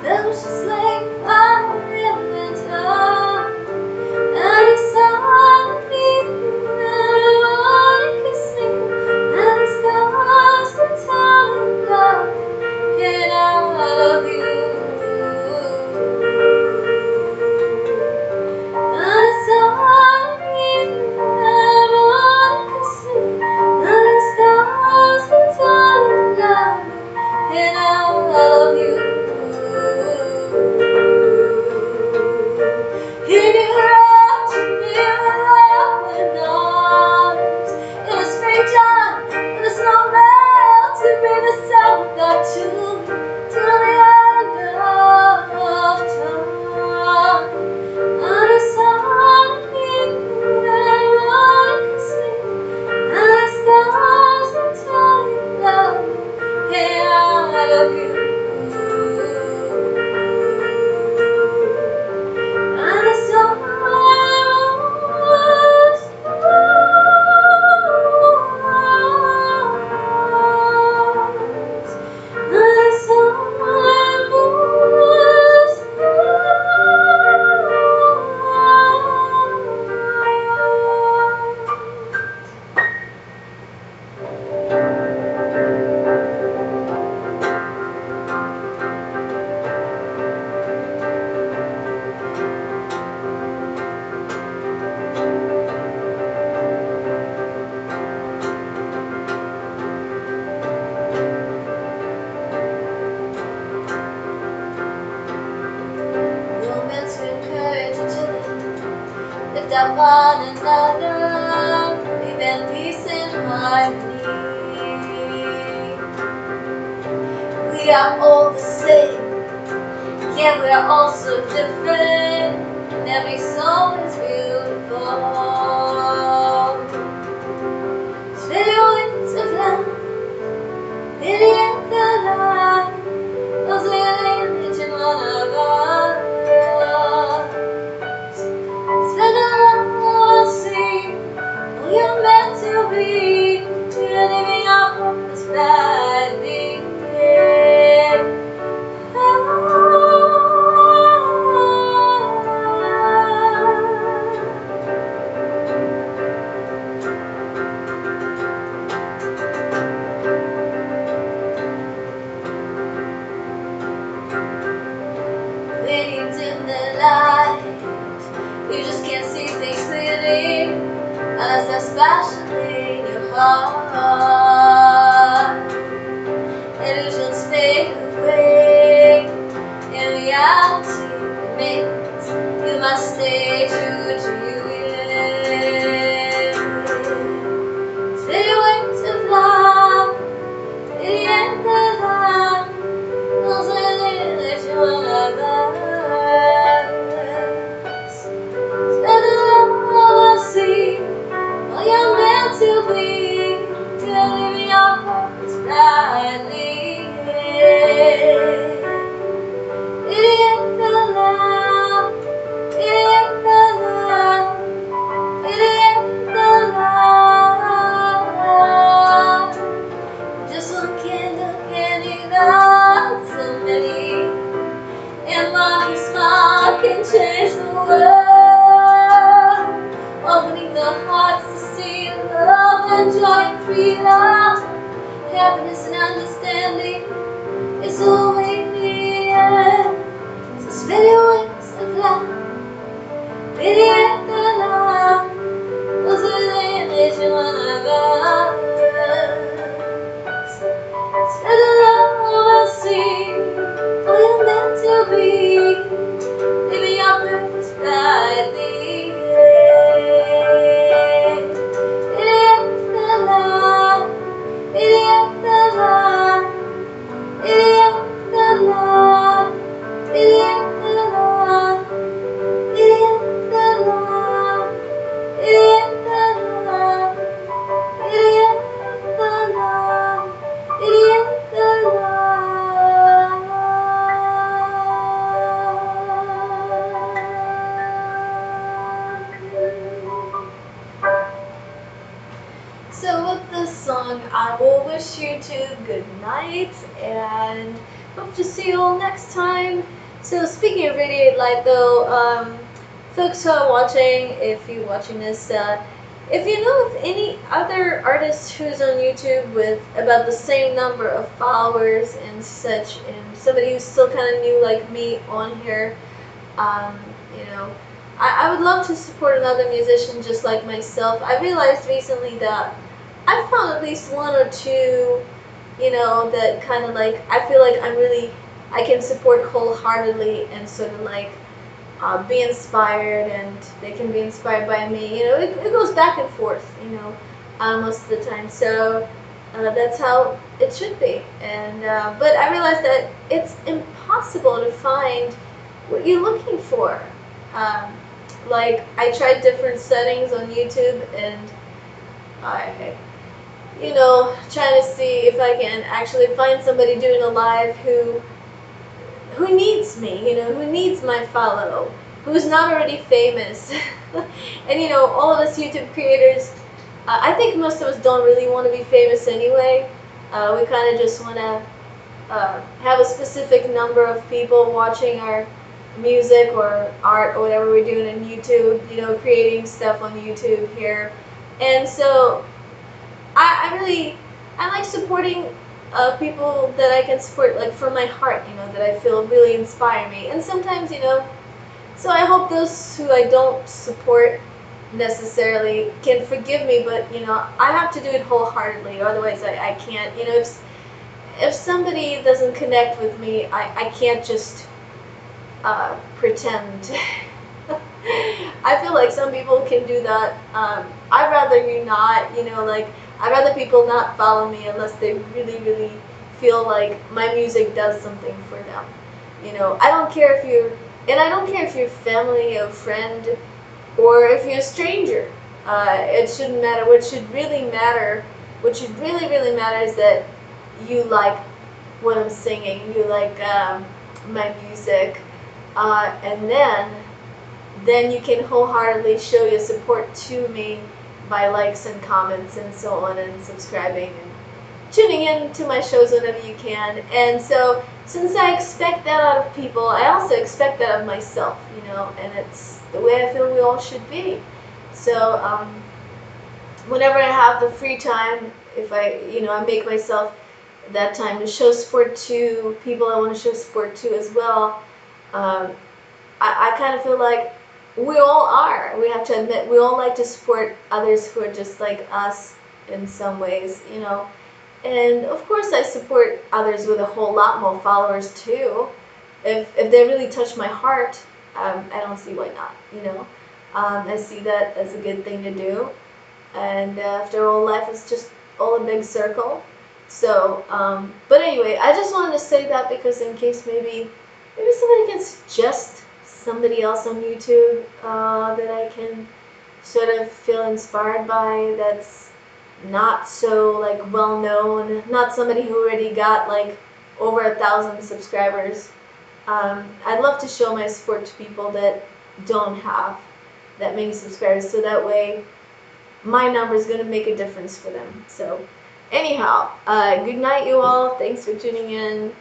That was just like fire in winter. And he saw me, and everyone kissed me, and the stars were telling love, and I love you. And I love you. You wrapped me with open arms in the springtime, when the snow melts to bring the sun back to till the end of time. And the sun beat and one can see, and the stars will tell you love me, and I love you. And the sun was falls, and the sun was we're meant to encourage each other, lift up one another, live in peace and harmony. We are all the same, yet we are all so different, and every soul is beautiful. Spin your wings of love, in the end of life, those are the image in one of us. Spend a love, see who you're meant to be. You're living your purpose badly. When you dim the light, you just can't see things clearly, unless there's passion in your heart. Illusions fade away, in reality remains. You must stay true to you. Spin your wings of love, in the end of life, those are the image you wanna us. Spend a love, see all you're meant to be. You're living your purpose badly. In the end of love, in the end of love, in the end of love. Just one candle can ignite so many, and one smile can change the world. Opening the hearts to see love and joy and freedom. happiness and understanding is all we need. So spread your wings and fly. Really at the line. Was the image you wanna go? Spread the love I see. All you're meant to be. Living your purpose brightly. Really at the line. Really at the line. Really at the line. Really at the line. Really at the line. Really at the line. Really at the line. Really at the line. So with this song, I will wish you two good night and hope to see you all next time. So speaking of Radiate Light though, folks who are watching, if you're watching this, if you know of any other artist who's on YouTube with about the same number of followers and such, and somebody who's still kind of new like me on here, um, you know, I would love to support another musician just like myself. I realized recently that I've found at least one or two, you know, that kind of like, I feel like I can support wholeheartedly and sort of like be inspired, and they can be inspired by me. You know, it goes back and forth, you know, most of the time. So that's how it should be. And but I realized that it's impossible to find what you're looking for. Um, like I tried different settings on YouTube, and I, you know, trying to see if I can actually find somebody doing a live who needs me, you know, who needs my follow, who's not already famous. And you know, all of us YouTube creators, I think most of us don't really want to be famous anyway. We kind of just want to have a specific number of people watching our music or art or whatever we're doing on YouTube, you know, creating stuff on YouTube here. And so I like supporting people that I can support, like from my heart, you know, that I feel really inspire me. And sometimes, you know, so I hope those who I don't support necessarily can forgive me, but you know, I have to do it wholeheartedly, otherwise I can't, you know, if somebody doesn't connect with me, I can't just pretend. I feel like some people can do that. I'd rather you not, you know, like, I'd rather people not follow me unless they really, really feel like my music does something for them. You know, I don't care if you're, and I don't care if you're family or friend or if you're a stranger. It shouldn't matter. What should really, really matter is that you like what I'm singing, you like my music, and then you can wholeheartedly show your support to me by likes and comments and so on, and subscribing and tuning in to my shows whenever you can. And so since I expect that out of people, I also expect that of myself, you know, and it's the way I feel we all should be. So whenever I have the free time, if I, you know, I make myself that time to show support to people I want to show support to as well. I kind of feel like we all are. We have to admit, we all like to support others who are just like us in some ways, you know. And of course I support others with a whole lot more followers too. If they really touch my heart, I don't see why not, you know. I see that as a good thing to do. And after all, life is just all a big circle. So, but anyway, I just wanted to say that because in case maybe somebody can suggest somebody else on YouTube that I can sort of feel inspired by, that's not so like well known, not somebody who already got like over 1,000 subscribers. I'd love to show my support to people that don't have that many subscribers, so that way my number is going to make a difference for them. So anyhow, good night you all. Thanks for tuning in.